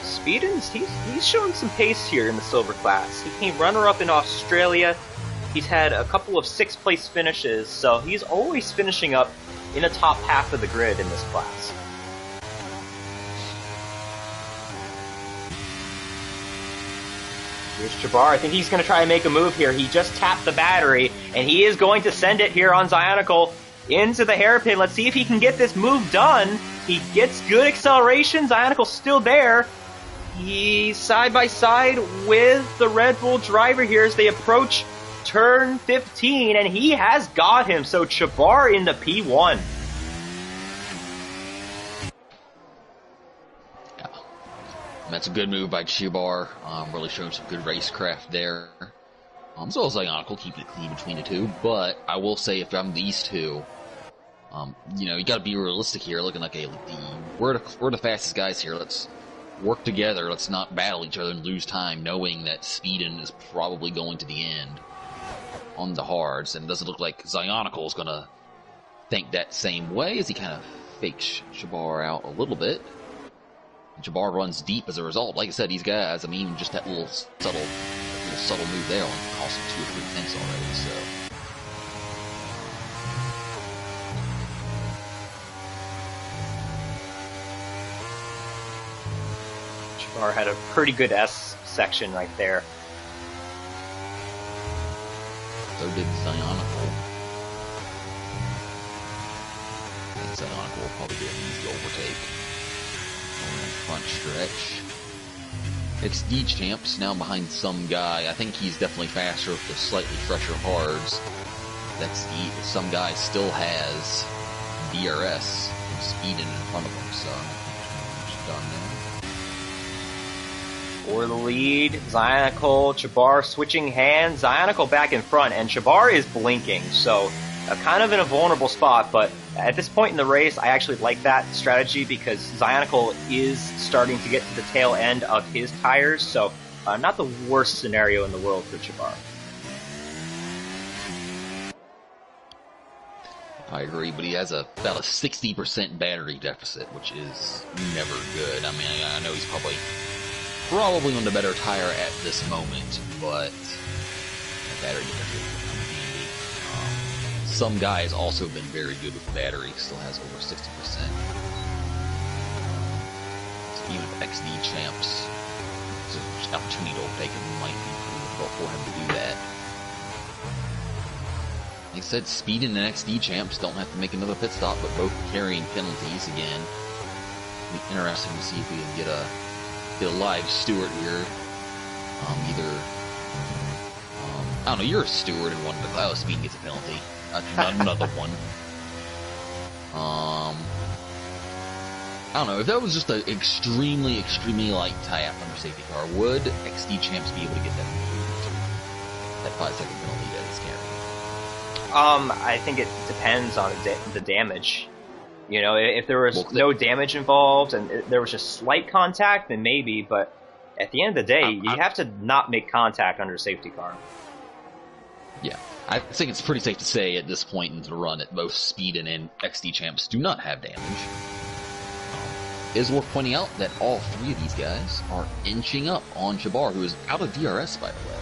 A: Speedin's, he's showing some pace here in the silver class. He came runner-up in Australia. He's had a couple of 6th place finishes, so he's always finishing up in the top half of the grid in this class. Here's Jabbar. I think he's going to try and make a move here. He just tapped the battery, and he is going to send it here on Zionicle into the hairpin. Let's see if he can get this move done. He gets good acceleration. Zionicle's still there. He's side by side with the Red Bull driver here as they approach turn 15, and he has got him. So Jabbar into P1.
B: That's a good move by Chibar. Really showing some good racecraft there. So is Zionicle, keeping it clean between the two. But I will say, if I'm these two, you know, you got to be realistic here. Looking like we're the fastest guys here. Let's work together. Let's not battle each other and lose time, knowing that Speedin is probably going to the end on the hards. And it doesn't look like Zionicle is going to think that same way, as he kind of fakes Chibar out a little bit. Jabbar runs deep as a result. Like I said, these guys, I mean, just that little subtle move there only cost him 2 or 3 tenths already, so.
A: Jabbar had a pretty good S section right there.
B: So did Zionicle. And Zionicle will probably get an easy overtake. Front stretch. XD champs now behind some guy. I think he's definitely faster with the slightly fresher hards. That's some guy still has DRS and Speedin in front of him, so he's done there.
A: For the lead, Zionicle, Jabbar switching hands. Zionicle back in front, and Jabbar is blinking, so kind of in a vulnerable spot, but at this point in the race, I actually like that strategy because Zionicle is starting to get to the tail end of his tires, so not the worst scenario in the world for Jabbar.
B: I agree, but he has about a 60% battery deficit, which is never good. I mean, I know he's probably on the better tire at this moment, but that battery deficit will come in handy. Some guy has also been very good with battery, still has over 60%. So even if XD champs, there's an opportunity to overtake him, might be pretty difficult for him to do that. Like I said, Speed and XD champs don't have to make another pit stop, but both carrying penalties again. It'll be interesting to see if we can get a live Stewart here. I don't know, you're a Stewart in one of the clouds. Speed gets a penalty. Another one. I don't know, if that was just an extremely, extremely light tie-up under safety car, would XD champs be able to get that improved? That 5-second penalty that he's carrying?
A: I think it depends on the damage. You know, if there was no damage involved and there was just slight contact, then maybe, but at the end of the day, you have to not make contact under a safety car.
B: Yeah. I think it's pretty safe to say at this point in the run that both Speed and XD champs do not have damage. It is worth pointing out that all three of these guys are inching up on Jabbar, who is out of DRS, by the way.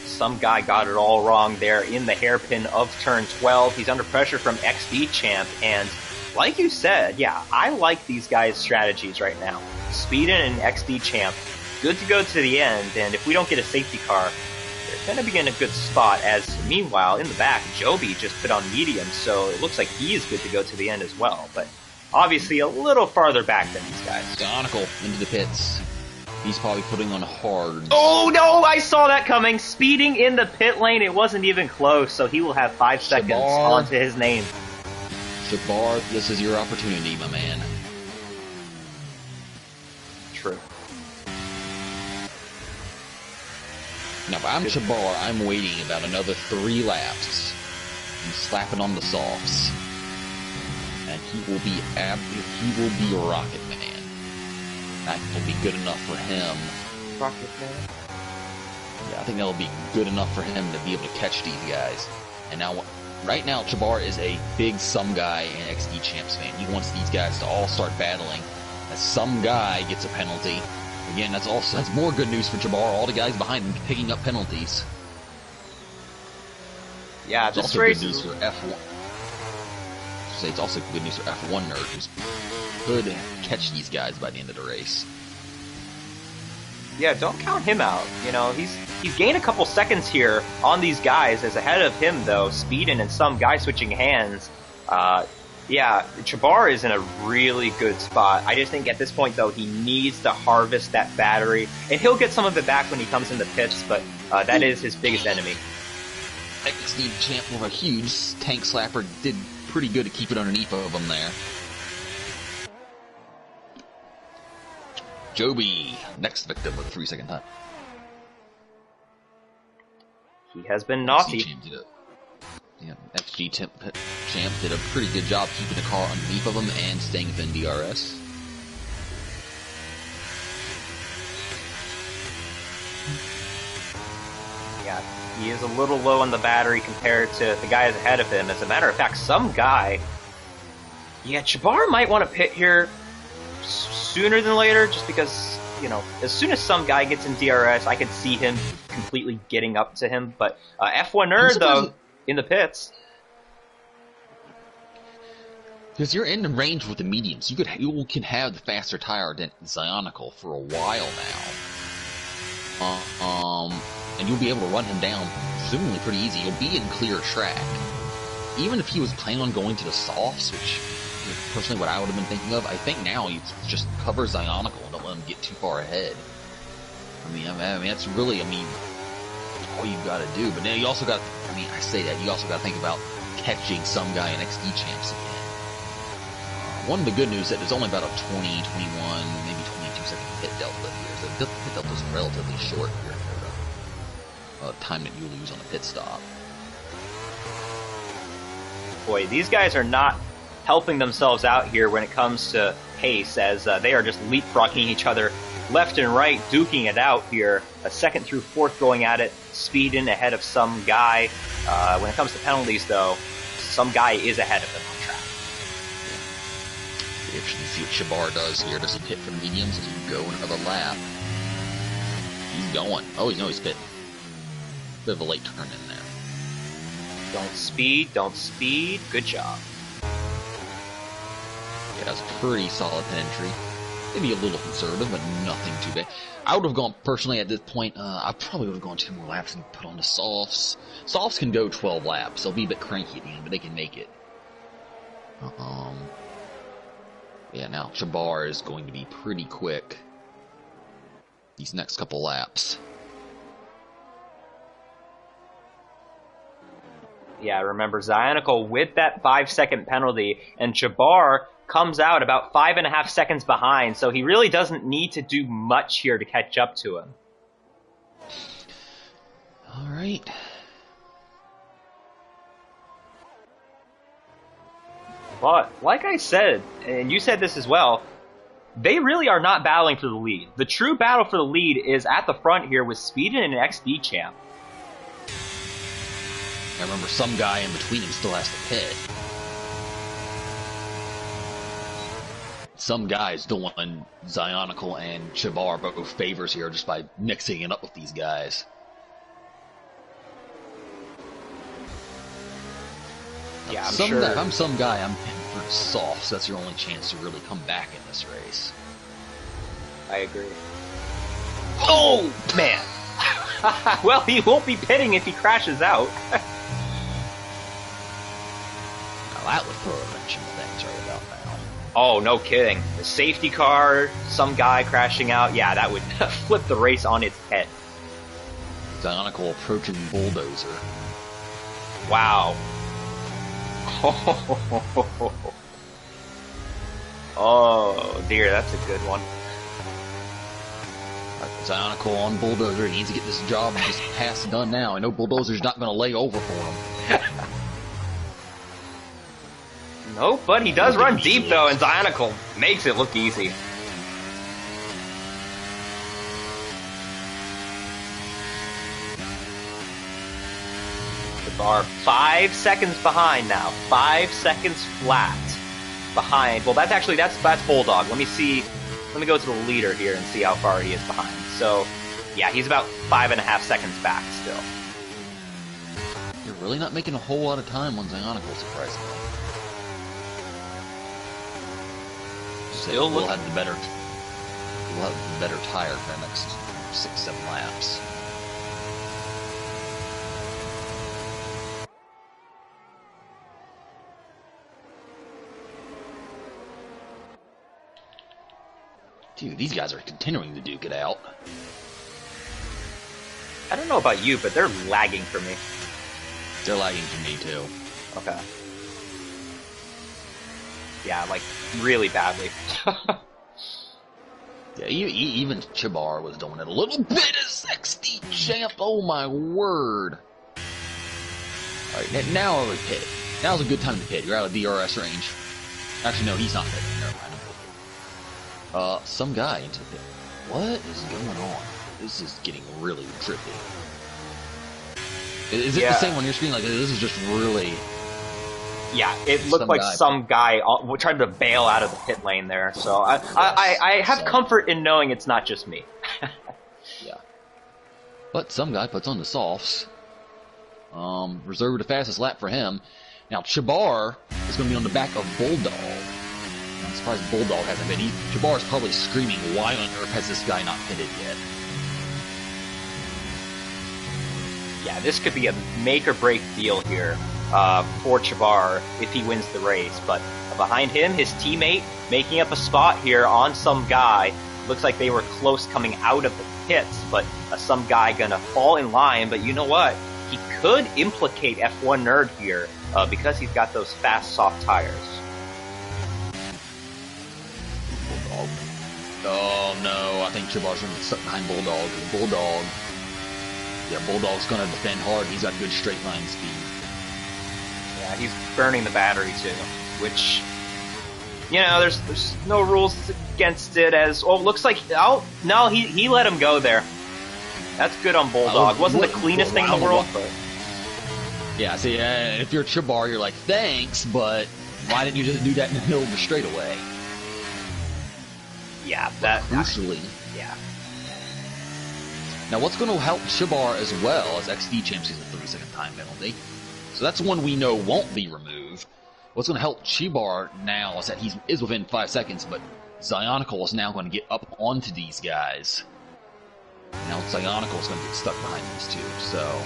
A: Some guy got it all wrong there in the hairpin of turn 12. He's under pressure from XD champ, and like you said, yeah, I like these guys' strategies right now. Speedin and XD champ, good to go to the end, and if we don't get a safety car, they're going to be in a good spot, as meanwhile, in the back, Joby just put on medium, so it looks like he is good to go to the end as well, but obviously a little farther back than these guys.
B: Conical into the pits. He's probably putting on hard.
A: Oh no, I saw that coming. Speeding in the pit lane, it wasn't even close, so he will have 5 seconds onto his name.
B: Jabbar, this is your opportunity, my man.
A: True.
B: Now, if I'm Jabbar, I'm waiting about another 3 laps. I'm slapping on the softs. And he will be Rocket Man. That will be good enough for him.
A: Rocket Man?
B: Yeah, I think that'll be good enough for him to be able to catch these guys. And now, right now, Jabbar is a big Some Guy and XD Champs fan. He wants these guys to all start battling. As Some Guy gets a penalty. Again, that's more good news for Jabbar. All the guys behind him picking up penalties.
A: Yeah,
B: it's also good news for F1. It's also good news for F1 nerd who's could catch these guys by the end of the race.
A: Yeah, don't count him out. You know, he's gained a couple seconds here on these guys. As ahead of him, though, Speedin and Some Guy switching hands. Yeah, Jabbar is in a really good spot. I just think at this point, though, he needs to harvest that battery. And he'll get some of it back when he comes in the pits, but that is his biggest enemy.
B: XD champ with a huge tank slapper did pretty good to keep it underneath of him there. Joby, next victim of the 3-second time.
A: He has been naughty.
B: XG Champ did a pretty good job keeping the car underneath of him and staying within DRS.
A: Yeah, he is a little low on the battery compared to the guys ahead of him. As a matter of fact, Some Guy... Yeah, Jabbar might want to pit here sooner than later, just because, you know, as soon as Some Guy gets in DRS, I could see him completely getting up to him. But F1 nerd, though, in the pits.
B: Because you're in the range with the mediums. You can have the faster tire than Zionicle for a while now. And you'll be able to run him down, presumably pretty easy. You'll be in clear track. Even if he was planning on going to the softs, which is personally what I would have been thinking of, I think now you just cover Zionicle and don't let him get too far ahead. I mean, that's really, all you've got to do. But now you also got, I say that, you also got to think about catching Some Guy and XD Champs again. One of the good news is that there's only about a 20, 21, maybe 22 second pit delta here. So the pit delta is relatively short here for the time that you lose on a pit stop.
A: Boy, these guys are not helping themselves out here when it comes to pace, as they are just leapfrogging each other left and right duking it out here. A second through fourth going at it, speeding ahead of some guy. When it comes to penalties, though, some guy is ahead of him on track.
B: Interesting to see what Shabar does here. Does he pit for mediums? Does he go another lap? He's going. Oh, he's pitting. Bit of a late turn in there.
A: Don't speed, don't speed. Good job.
B: Yeah, that's a pretty solid pit entry. Maybe a little conservative, but nothing too bad. I would have gone, personally, at this point, I probably would have gone 2 more laps and put on the softs. Softs can go 12 laps. They'll be a bit cranky at the end, but they can make it. Yeah, now Shabar is going to be pretty quick these next couple laps.
A: Yeah, remember, Zionical with that 5-second penalty, and Shabar comes out about 5.5 seconds behind, so he really doesn't need to do much here to catch up to him.
B: All right.
A: But, like I said, and you said this as well, they really are not battling for the lead. The true battle for the lead is at the front here with Speedin and an XD champ.
B: I remember some guy in between him still has to pit. Some guys don't want Zionical and Shabar both favors here just by mixing it up with these guys.
A: Yeah, I'm sure.
B: If I'm some guy, I'm pitting for softs. That's your only chance to really come back in this race.
A: I agree. Oh, man. Well, he won't be pitting if he crashes out.
B: Now that would throw a wrench in things right about now.
A: Oh, no kidding. The safety car, some guy crashing out. Yeah, that would flip the race on its head.
B: Zionical approaching bulldozer.
A: Wow. Oh, dear, that's a good one.
B: Zionical on bulldozer. He needs to get this job just past done now. I know bulldozer's not going to lay over for him.
A: Nope, but he does run deep, though, and Zionical makes it look easy. The bar 5 seconds behind now. 5 seconds flat behind. Well, that's Bulldog. Let me go to the leader here and see how far he is behind. So, yeah, he's about 5.5 seconds back still.
B: You're really not making a whole lot of time on Zionical, surprisingly. We'll have the better tire for the next 6-7 laps. Dude, these guys are continuing to duke it out.
A: I don't know about you, but they're lagging for me.
B: They're lagging for me, too.
A: Okay. Yeah, like, really badly.
B: Yeah, even Shabar was doing it a little bit as XD champ. Oh, my word. Alright, now I would pit. Now's a good time to pit. You're out of DRS range. Actually, no, he's not pitting. Never mind. Some guy into the pit. What is going on? This is getting really trippy. Is it the same on your screen? Like, this is just really...
A: Yeah, it looked like some guy tried to bail out of the pit lane there. So I have comfort in knowing it's not just me.
B: Yeah. But some guy puts on the softs. Reserved the fastest lap for him. Now, Shabar is going to be on the back of Bulldog. I'm surprised Bulldog hasn't been. Shabar's probably screaming, why on earth has this guy not pitted yet?
A: Yeah, this could be a make-or-break deal here for Shabar if he wins the race. But behind him, his teammate making up a spot here on some guy. Looks like they were close coming out of the pits, but some guy gonna fall in line. But you know what? He could implicate F1 Nerd here because he's got those fast, soft tires.
B: Bulldog. Oh no, I think Shabar's going to get stuck behind Bulldog. Bulldog's going to defend hard. He's got good straight line speed.
A: Yeah, he's burning the battery too, which you know, there's no rules against it. As well, looks like no, he let him go there. That's good on Bulldog. Wasn't the cleanest thing in the world, but
B: yeah. See, if you're Chabar, you're like, thanks, but why didn't you just do that in the middle of the straightaway?
A: Yeah, that
B: crucially.
A: Yeah.
B: Now, what's going to help Chabar as well as XD Champs is a 3-second time penalty, so that's one we know won't be removed. What's going to help Chibar now is that he is within 5 seconds, but Zionicle is now going to get up onto these guys. Now Zionicle is going to get stuck behind these two, so...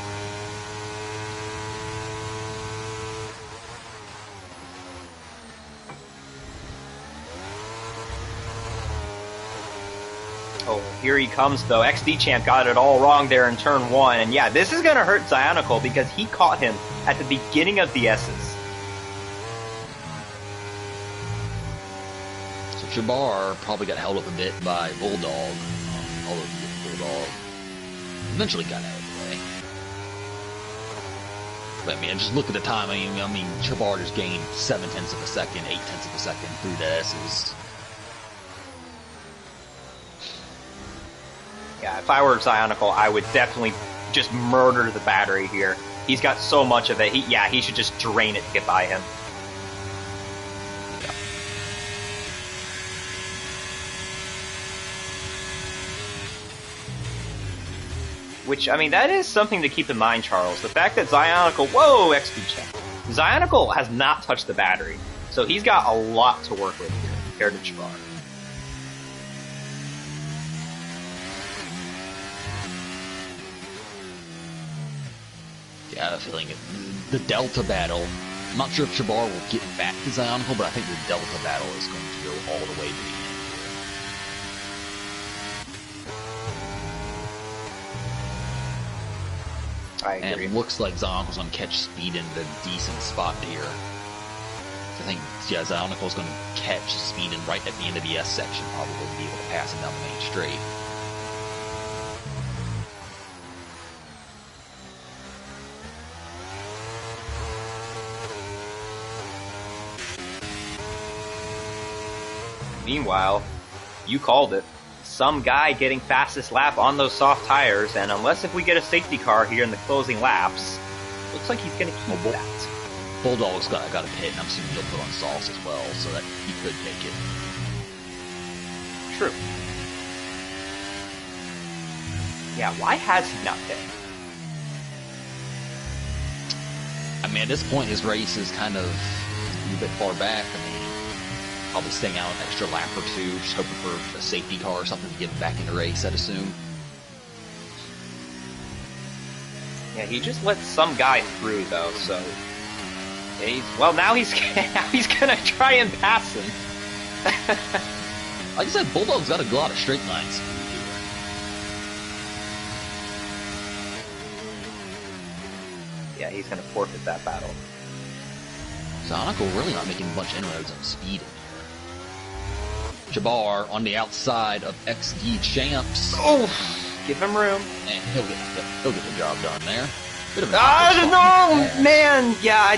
A: Oh, here he comes, though. XD Champ got it all wrong there in turn 1, and yeah, this is going to hurt Zionicle because he caught him at the beginning of the S's.
B: Chabar probably got held up a bit by Bulldog, although Bulldog eventually got out of the way. But I mean, just look at the time. I mean, Chabar just gained 0.7 of a second, 0.8 of a second through the S's.
A: Yeah, if I were Zionicle, I would definitely just murder the battery here. He's got so much of it. He should just drain it to get by him. Which, I mean, that is something to keep in mind, Charles. The fact that Zionicle... Whoa, XP check. Zionicle has not touched the battery, so he's got a lot to work with here compared to Chabar.
B: Yeah, I have a feeling the Delta battle... I'm not sure if Chabar will get back to Zionicle, but I think the Delta battle is going to go all the way to the end. And it looks like Zionicle's going to catch speed in a decent spot here. I think, yeah, Zionicle's going to catch speed in right at the end of the S section, probably be able to pass him down the main straight.
A: Meanwhile, you called it. Some guy getting fastest lap on those soft tires, and unless if we get a safety car here in the closing laps, looks like he's going to keep that.
B: Bulldog's got a pit, and I'm assuming he'll put on sauce as well, so that he could take it.
A: True. Yeah, why has he not picked?
B: I mean, at this point, his race is kind of a bit far back. I mean, probably staying out an extra lap or two, just hoping for a safety car or something to get him back in the race, I'd assume.
A: Yeah, he just let some guy through, though, so... Well, now he's gonna try and pass him.
B: Like I said, Bulldog's got a lot of straight lines.
A: Yeah, he's gonna forfeit that battle.
B: Zionicle really not making much inroads on speed in here. Chabar on the outside of XD Champs.
A: Oh, give him room.
B: And he'll get the job done there.
A: No, man. Yeah,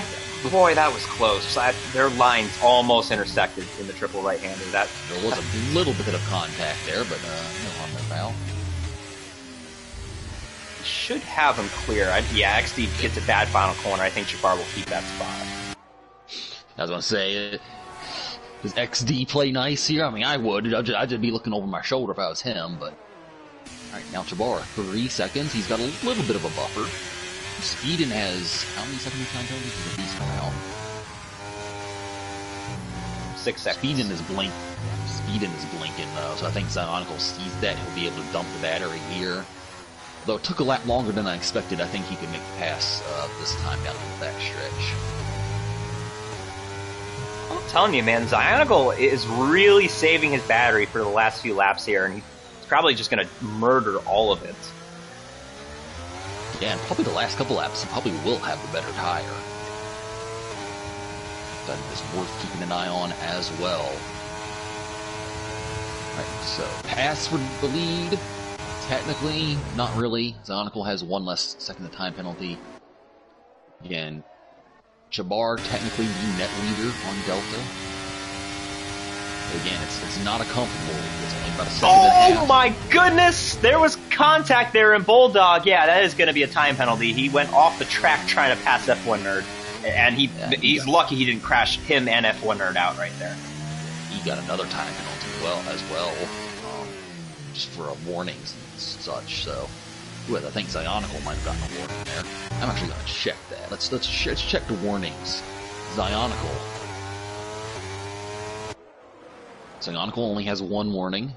A: boy, that was close. Their lines almost intersected in the triple right-hander. There
B: was a little bit of contact there, but no harm, no foul.
A: Should have him clear. Yeah, XD gets a bad final corner. I think Chabar will keep that spot.
B: I was going to say, does XD play nice here? I mean, I would. I'd just be looking over my shoulder if I was him, but... Alright, now Chabar, 3 seconds. He's got a little bit of a buffer. Speedin has... How many seconds time penalties? He's a decent amount.
A: 6 seconds.
B: Speedin is blinking, though, so I think Zionicle sees that. He'll be able to dump the battery here. Though it took a lap longer than I expected, I think he could make the pass this time down the back stretch.
A: I'm telling you, man, Zionicle is really saving his battery for the last few laps here, and he's probably just going to murder all of it.
B: Yeah, and probably the last couple laps, he probably will have the better tire. That is worth keeping an eye on as well. Alright, so pass for the lead. Technically, not really. Zionicle has 1 less second of time penalty. Again, Chabar technically the net leader on Delta. Again, it's not a comfortable. It's only about a second and a half.
A: Oh my goodness! There was contact there in Bulldog. Yeah, that is going to be a time penalty. He went off the track trying to pass F1 Nerd, and he's lucky he didn't crash him and F1 Nerd out right there.
B: He got another time penalty as well, just for warnings and such. So, I think Zionicle might have gotten a warning there. I'm actually going to check that. Let's check the warnings. Zionicle only has one warning.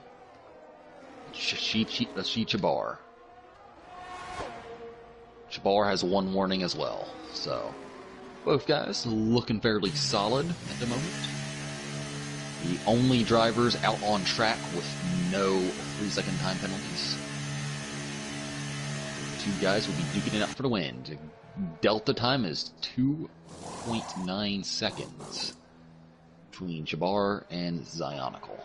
B: Chabar. Chabar has one warning as well. So, both guys looking fairly solid at the moment. The only drivers out on track with no 3-second time penalties. The two guys will be duking it out for the win. Delta time is 2.9 seconds between Chabar and Zionicle.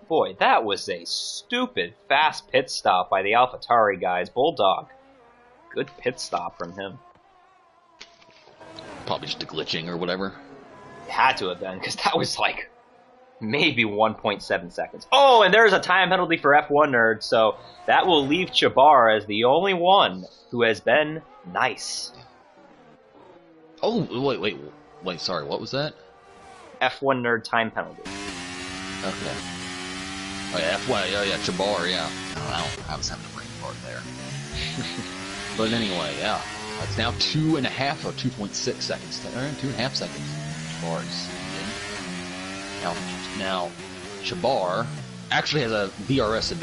A: Boy, that was a stupid fast pit stop by the AlphaTauri guys. Bulldog, good pit stop from him.
B: Probably just a glitching or whatever.
A: It had to have been, because that was like maybe 1.7 seconds. Oh, and there's a time penalty for F1 Nerd, so that will leave Chabar as the only one who has been nice.
B: Oh, wait, sorry, what was that?
A: F1 Nerd time penalty.
B: Okay. Oh yeah, F1, Chabar, yeah. I was having a brain fart there. But anyway, yeah. It's now 2.5 or 2.6 seconds. 2.5 seconds. Chabar's in. Now, Chabar actually has a BRS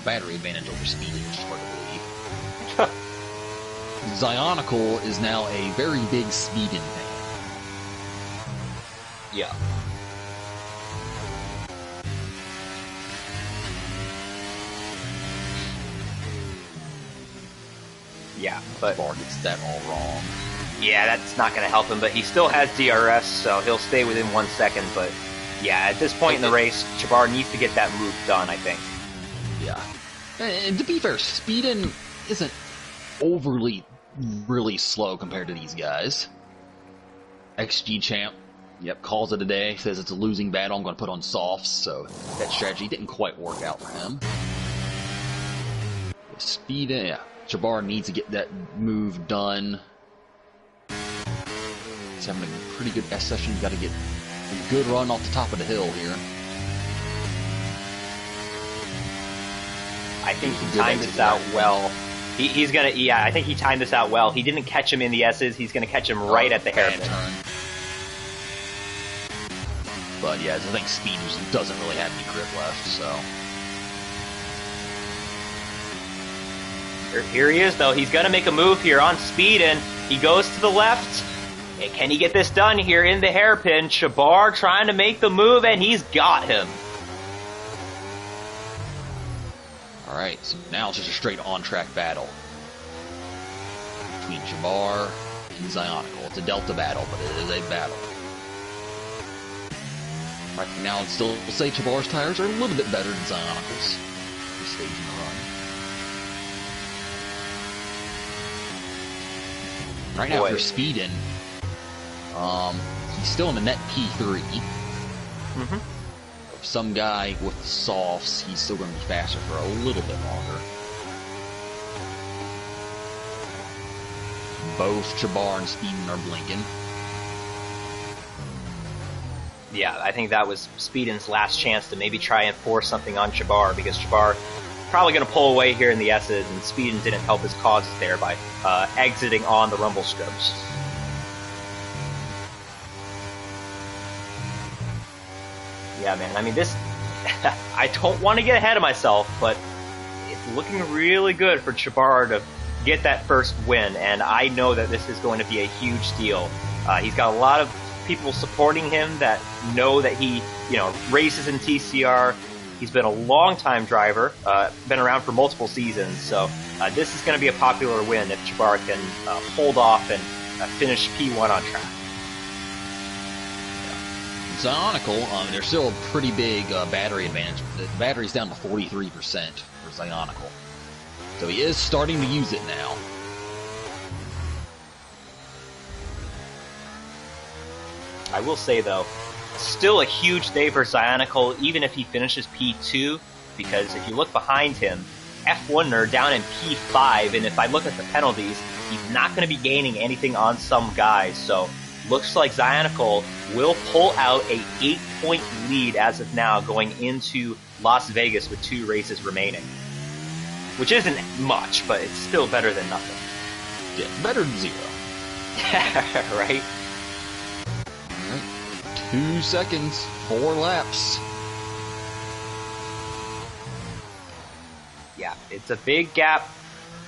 B: battery advantage over speed, which is hard to believe. Zionicle is now a very big speed-in fan.
A: Yeah. Yeah, but
B: Chabar gets that all wrong.
A: Yeah, that's not going to help him, but he still has DRS, so he'll stay within 1 second, but yeah, at this point in the race, Chabar needs to get that move done, I think.
B: Yeah. And to be fair, Speedin isn't overly really slow compared to these guys. XG Champ, calls it a day, says it's a losing battle, I'm going to put on softs, so that strategy didn't quite work out for him. Speedin, yeah. Chabar needs to get that move done. He's having a pretty good S session. Got to get a good run off the top of the hill here.
A: I think he timed this out well. He's gonna, I think he timed this out well. He didn't catch him in the S's. He's gonna catch him right at the hairpin.
B: But yeah, I think Speed doesn't really have any grip left, so.
A: Here he is, though. He's going to make a move here on Speed, and he goes to the left. And can he get this done here in the hairpin? Chabar trying to make the move, and he's got him.
B: Alright, so now it's just a straight on-track battle between Chabar and Zionicle. It's a Delta battle, but it is a battle. Right now, I'd still say Chabar's tires are a little bit better than Zionicle's at this stage in the run. Right now, if you're speeding, he's still in the net P3.
A: Mm-hmm.
B: Some guy with the softs, he's still going to be faster for a little bit longer. Both Chabar and Speedin are blinking.
A: Yeah, I think that was Speedin's last chance to maybe try and force something on Chabar, because Chabar probably going to pull away here in the S's, and Speedin didn't help his causes there by exiting on the rumble strips. Yeah, man, I mean, this... I don't want to get ahead of myself, but it's looking really good for Chabar to get that first win, and I know that this is going to be a huge deal. He's got a lot of people supporting him that know that he, races in TCR. He's been a long-time driver, been around for multiple seasons, so this is going to be a popular win if Chabar can hold off and finish P1 on track.
B: Zionicle, there's still a pretty big battery advantage. The battery's down to 43% for Zionicle. So he is starting to use it now.
A: I will say, though, still a huge day for Zionicle, even if he finishes P2, because if you look behind him, F1er down in P5, and if I look at the penalties, he's not going to be gaining anything on some guys, so looks like Zionicle will pull out a 8-point lead as of now going into Las Vegas with 2 races remaining. Which isn't much, but it's still better than nothing.
B: Yeah, better than 0.
A: Right?
B: Alright, 2 seconds, 4 laps.
A: Yeah, it's a big gap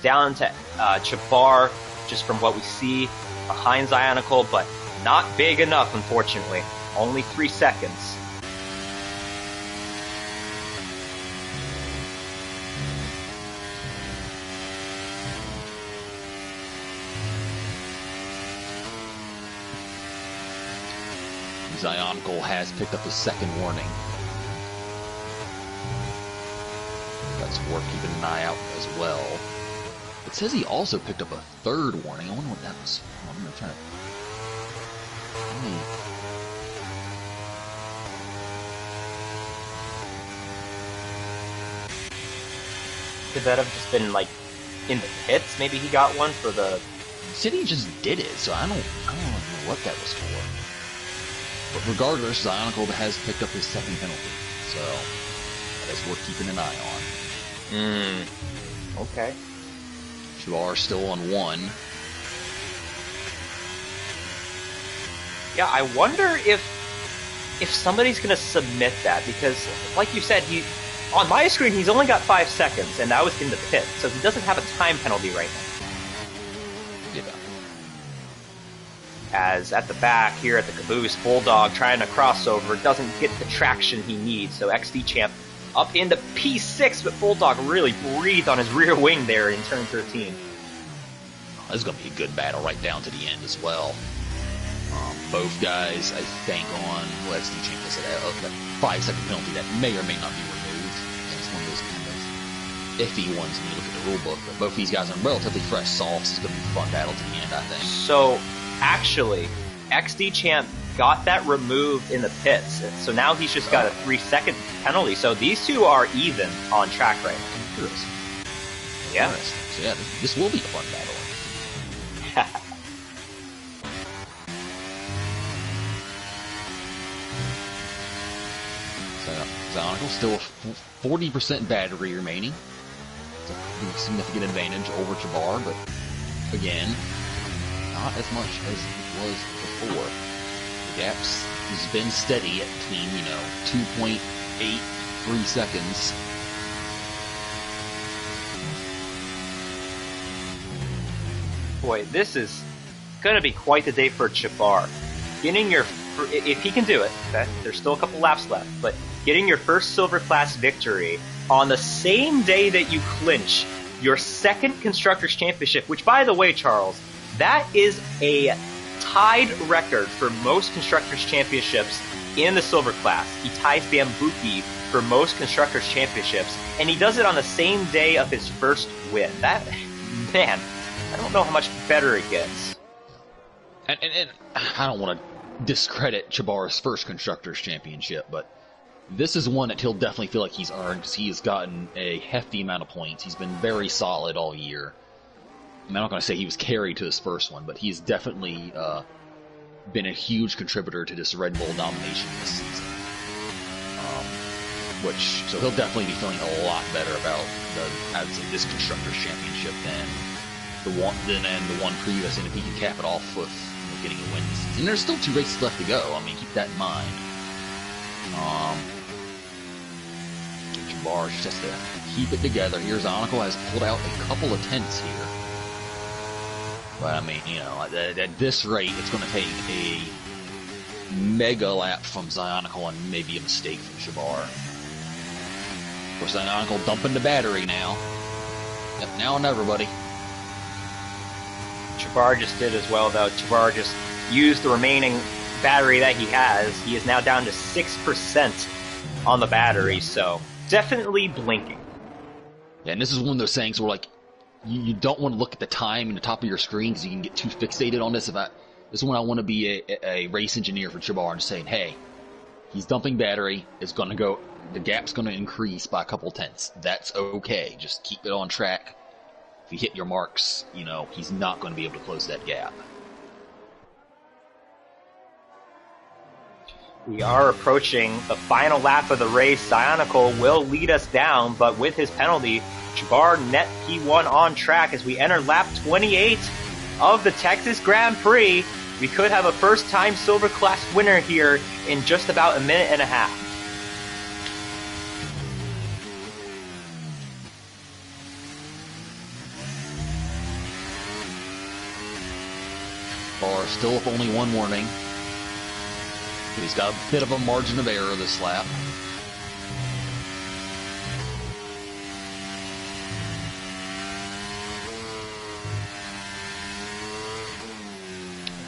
A: down to Jabbar, just from what we see behind Zionicle, but not big enough, unfortunately. Only 3 seconds.
B: Zionicle has picked up his 2nd warning. That's worth keeping an eye out as well. It says he also picked up a 3rd warning. I wonder what that was. I'm gonna try to...
A: Could that have just been, like, in the pits? Maybe he got one for the...
B: City just did it, so I don't know what that was for. But regardless, Zionicle has picked up his 2nd penalty, so that is worth keeping an eye on.
A: Okay.
B: Jabbar still on 1.
A: Yeah, I wonder if somebody's gonna submit that, because, like you said, on my screen he's only got 5 seconds, and that was in the pit, so he doesn't have a time penalty right now.
B: Yeah.
A: As at the back here at the caboose, Bulldog trying to crossover, doesn't get the traction he needs, so XD Champ up into P6, but Bulldog really breathed on his rear wing there in turn 13.
B: This is going to be a good battle right down to the end as well. Both guys, I think, on XD Champ has that 5-second penalty that may or may not be removed. It's one of those kind of iffy ones when you look at the rule book, but both these guys are relatively fresh softs. It's going to be a fun battle to the end, I think.
A: So, actually, XD Champ got that removed in the pits, so now he's just got a 3-second penalty, so these two are even on track right now.
B: Interesting.
A: Yeah.
B: So yeah, this will be a fun battle. Zionicle still 40% battery remaining. It's a significant advantage over Jabbar, but again, not as much as it was before. The gaps has been steady at between, 2.83 seconds.
A: Boy, this is going to be quite the day for Jabbar. Getting your, if he can do it, okay, there's still a couple laps left, but getting your first Silver Class victory on the same day that you clinch your 2nd Constructors' Championship, which, by the way, Charles, that is a tied record for most Constructors' Championships in the Silver Class. He ties Bambuki for most Constructors' Championships, and he does it on the same day of his first win. That, man, I don't know how much better it gets.
B: And I don't want to discredit Jabbar's first Constructors' Championship, but this is one that he'll definitely feel like he's earned, because he has gotten a hefty amount of points. He's been very solid all year. I'm not going to say he was carried to his first one, but he's definitely been a huge contributor to this Red Bull domination this season. So he'll definitely be feeling a lot better about this Constructors' Championship than the one previous, and if he can cap it off with getting a win. And there's still 2 races left to go. I mean, keep that in mind. Jabbar just has to keep it together. Here, Zionicle has pulled out a couple of tenths here. But, I mean, at this rate, it's going to take a mega lap from Zionicle and maybe a mistake from Jabbar. Of course, Zionicle dumping the battery now. Yep, now or never, buddy.
A: Jabbar just did as well, though. Jabbar just used the remaining battery that he has. He is now down to 6% on the battery, so definitely blinking.
B: Yeah, and this is one of those things where, like, you don't want to look at the time in the top of your screen because you can get too fixated on this. This is when I want to be a race engineer for Jabbar and saying, hey, He's dumping battery. It's going to go. The gap's going to increase by a couple tenths. That's okay. Just keep it on track. If you hit your marks, you know, he's not going to be able to close that gap.
A: We are approaching the final lap of the race. Zionicle will lead us down, but with his penalty, Jabbar net P1 on track as we enter lap 28 of the Texas Grand Prix. We could have a first-time Silver Class winner here in just about a minute and a half.
B: Barr still with only one warning. He's got a bit of a margin of error this lap.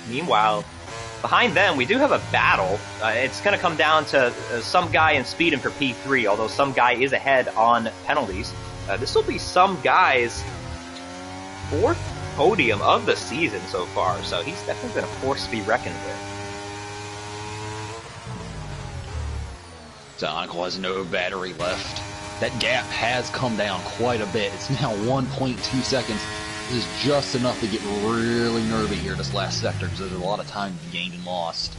A: Meanwhile, behind them, we do have a battle. It's going to come down to some guy in speeding for P3, although some guy is ahead on penalties. This will be some guy's fourth podium of the season so far, so he's definitely been a force to be reckoned with.
B: Zionicle has no battery left. That gap has come down quite a bit. It's now 1.2 seconds. This is just enough to get really nervy here this last sector because there's a lot of time gained and lost.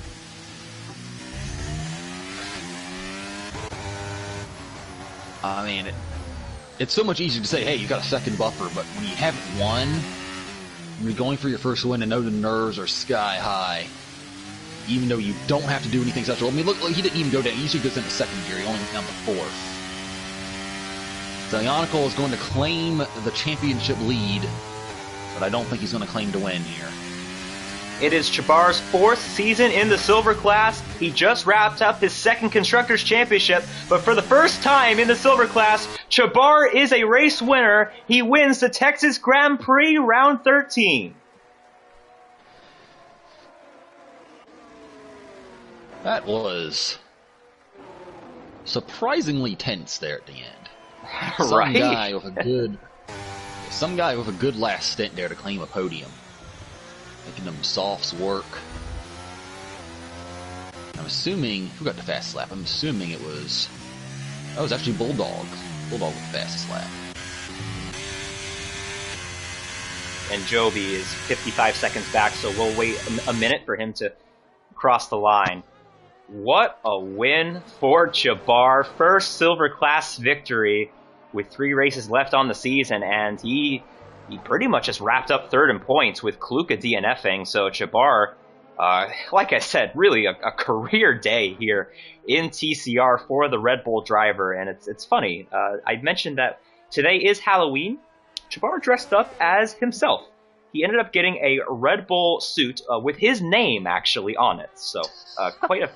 B: I mean, it's so much easier to say, hey, you got a second buffer, but when you haven't won, when you're going for your first win and know the nerves are sky high, even though you don't have to do anything special. I mean, look, he didn't even go down. He usually goes into second gear. He only went down to fourth. Zionicle is going to claim the championship lead, but I don't think he's going to claim to win here.
A: It is Jabbar's fourth season in the Silver Class. He just wrapped up his second Constructors' Championship, but for the first time in the Silver Class, Jabbar is a race winner. He wins the Texas Grand Prix Round 13.
B: That was surprisingly tense there at the end.
A: Right?
B: Some guy with a good last stint there to claim a podium. Making them softs work. I'm assuming, who got the fastest lap? I'm assuming it was actually Bulldog. Bulldog with the fastest lap.
A: And Joby is 55 seconds back, so we'll wait a minute for him to cross the line. What a win for Jabbar. First Silver Class victory with 3 races left on the season, and he pretty much just wrapped up third in points with Kluka DNFing. So Jabbar, like I said, really a career day here in TCR for the Red Bull driver. And it's funny, I mentioned that today is Halloween. Jabbar dressed up as himself. He ended up getting a Red Bull suit with his name actually on it. So quite a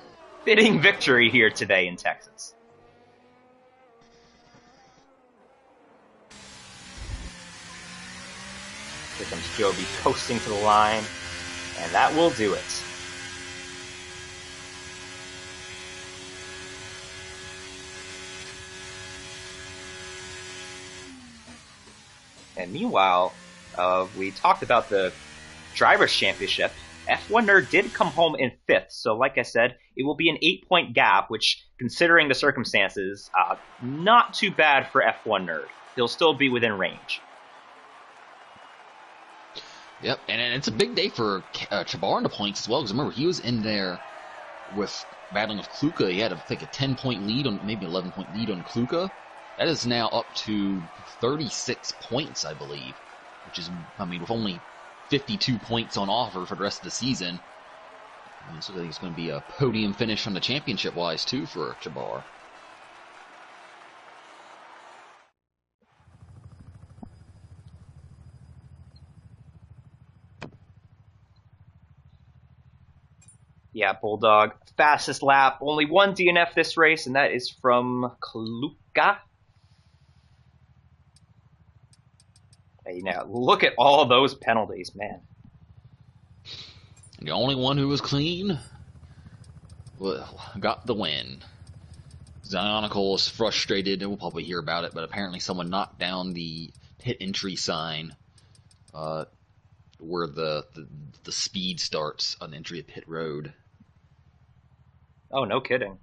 A: fitting victory here today in Texas. Here comes Joby coasting to the line, and that will do it. And meanwhile, we talked about the Drivers' Championship. F1 Nerd did come home in 5th, so like I said, it will be an 8-point gap, which, considering the circumstances, not too bad for F1 Nerd. He'll still be within range.
B: Yep, and it's a big day for Jabbar in the points as well, because remember, he was in there with battling with Kluka. He had, I think, a 10-point lead, on maybe 11-point lead on Kluka. That is now up to 36 points, I believe, which is, I mean, with only 52 points on offer for the rest of the season. So I think it's going to be a podium finish on the championship-wise, too, for Jabbar.
A: Yeah, Bulldog, fastest lap. Only one DNF this race, and that is from Kluka. Hey, now, look at all those penalties, man.
B: The only one who was clean got the win. Zionicle is frustrated, and we'll probably hear about it, but apparently someone knocked down the pit entry sign where the speed starts on entry of pit road.
A: Oh, no kidding.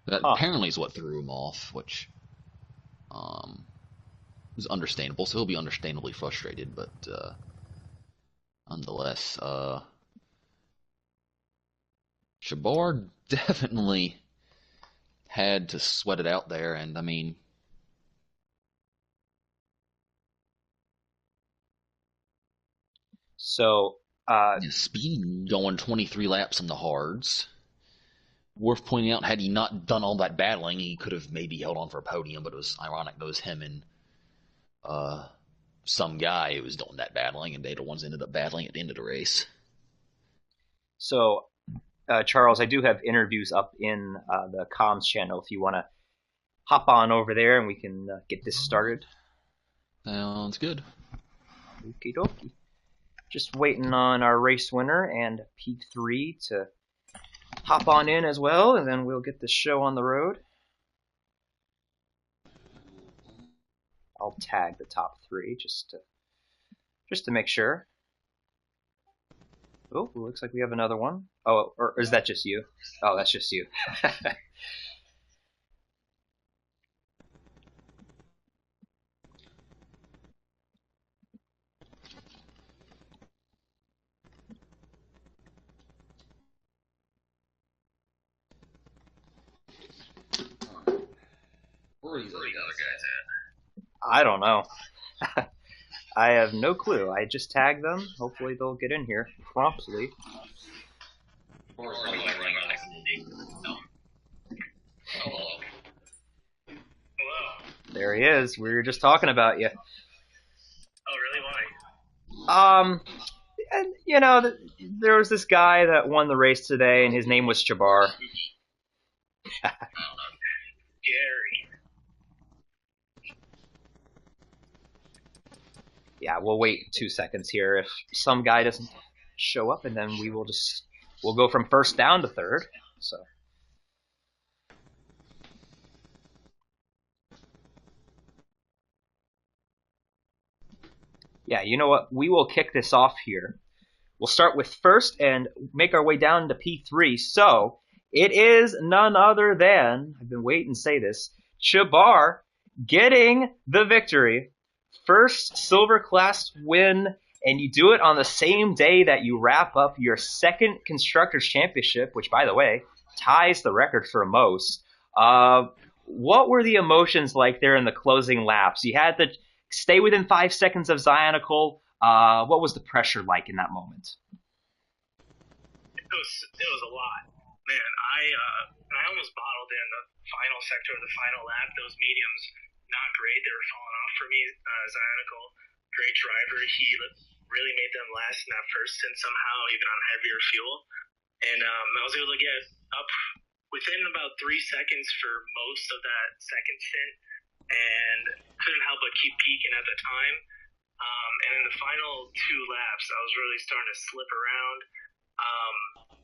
B: That
A: Huh.
B: apparently is what threw him off, which um, is understandable. So he'll be understandably frustrated, but nonetheless, Shabar definitely had to sweat it out there, and I mean,
A: So, uh,
B: speed going 23 laps on the hards. Worth pointing out, had he not done all that battling, he could have maybe held on for a podium, but it was ironic that it was him and uh, some guy who was doing that battling, and they the ones ended up battling at the end of the race.
A: so Charles, I do have interviews up in the comms channel if you want to hop on over there and we can get this started.
B: Sounds good.
A: Okie dokie. Just waiting on our race winner and P3 to hop on in as well, and then we'll get the show on the road. I'll tag the top three just to make sure. Oh, looks like we have another one. Oh, or is that just you? Oh, that's just you.
B: Where are these other guys
A: I don't know. I have no clue. I just tagged them. Hopefully they'll get in here promptly. There he is. We were just talking about you.
C: Oh, really? Why?
A: And, you know, there was this guy that won the race today, and his name was Jabbar.
C: Gary.
A: Yeah, we'll wait 2 seconds here if some guy doesn't show up, and then we'll go from first down to third. So. Yeah, you know what? We will kick this off here. We'll start with first and make our way down to P3. So it is none other than, I've been waiting to say this, Chabar getting the victory. First silver class win, and you do it on the same day that you wrap up your second Constructors Championship, which, by the way, ties the record for most. What were the emotions like there in the closing laps? You had to stay within 5 seconds of Zionicle. What was the pressure like in that moment?
C: It was a lot, man. I almost bottled in the final sector of the final lap. Those mediums, not great. They were falling off for me. Zionicle, great driver. He really made them last in that first stint somehow, even on heavier fuel. And I was able to get up within about 3 seconds for most of that second stint, and couldn't help but keep peaking at the time. And in the final 2 laps, I was really starting to slip around,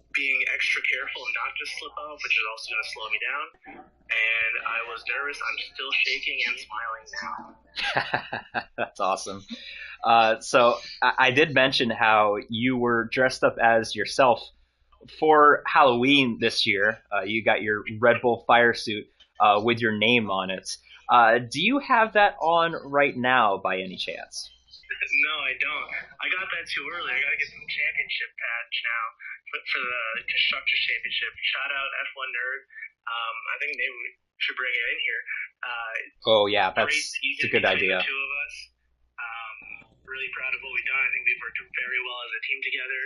C: being extra careful not to slip up, which is also going to slow me down. And I was nervous. I'm still shaking and smiling now.
A: That's awesome. So I did mention how you were dressed up as yourself for Halloween this year. You got your Red Bull fire suit with your name on it. Do you have that on right now by any chance?
C: No, I don't. I got that too early. I got to get some championship patch now for the Constructors Championship. Shout out F1 Nerd. I think maybe we should bring it in here.
A: Oh, yeah, that's a good idea.
C: The two of us. Really proud of what we've done. I think we've worked very well as a team together.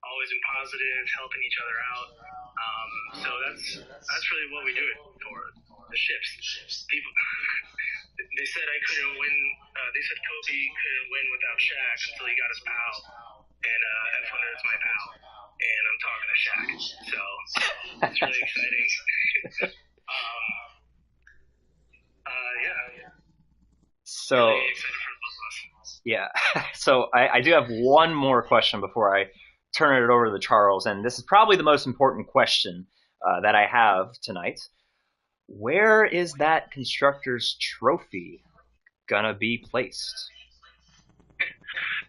C: Always been positive, helping each other out. So that's really what we do it for. The ships. People. They said I couldn't win. They said Kobe couldn't win without Shaq until he got his pal, and F1 Nerd's my pal, and I'm talking to Shaq. So it's really exciting. Yeah.
A: So
C: really excited for both of us.
A: Yeah. So I do have one more question before I turn it over to the Charles, and this is probably the most important question that I have tonight. Where is that Constructors Trophy gonna be placed?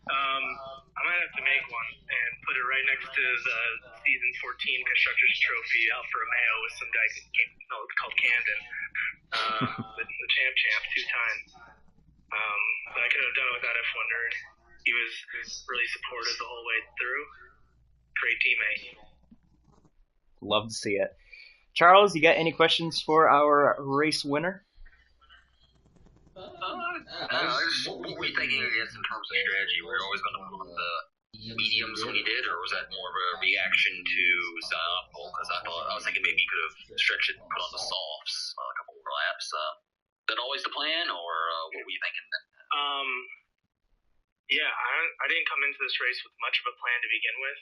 C: I might have to make one and put it right next to the season 14 Constructors Trophy Alfa Romeo with some guy called Camden, the champ 2 times. But I could have done it without F1 Nerd. He was really supportive the whole way through. Great teammate.
A: Love to see it. Charles, you got any questions for our race winner?
B: What were you thinking, I guess, in terms of strategy? Were you always going to put on the mediums when you did, or was that more of a reaction to Zion? Because I was thinking maybe you could have stretched it and put on the softs a couple more laps. Is that always the plan, or what were you thinking?
C: Yeah, I didn't come into this race with much of a plan to begin with.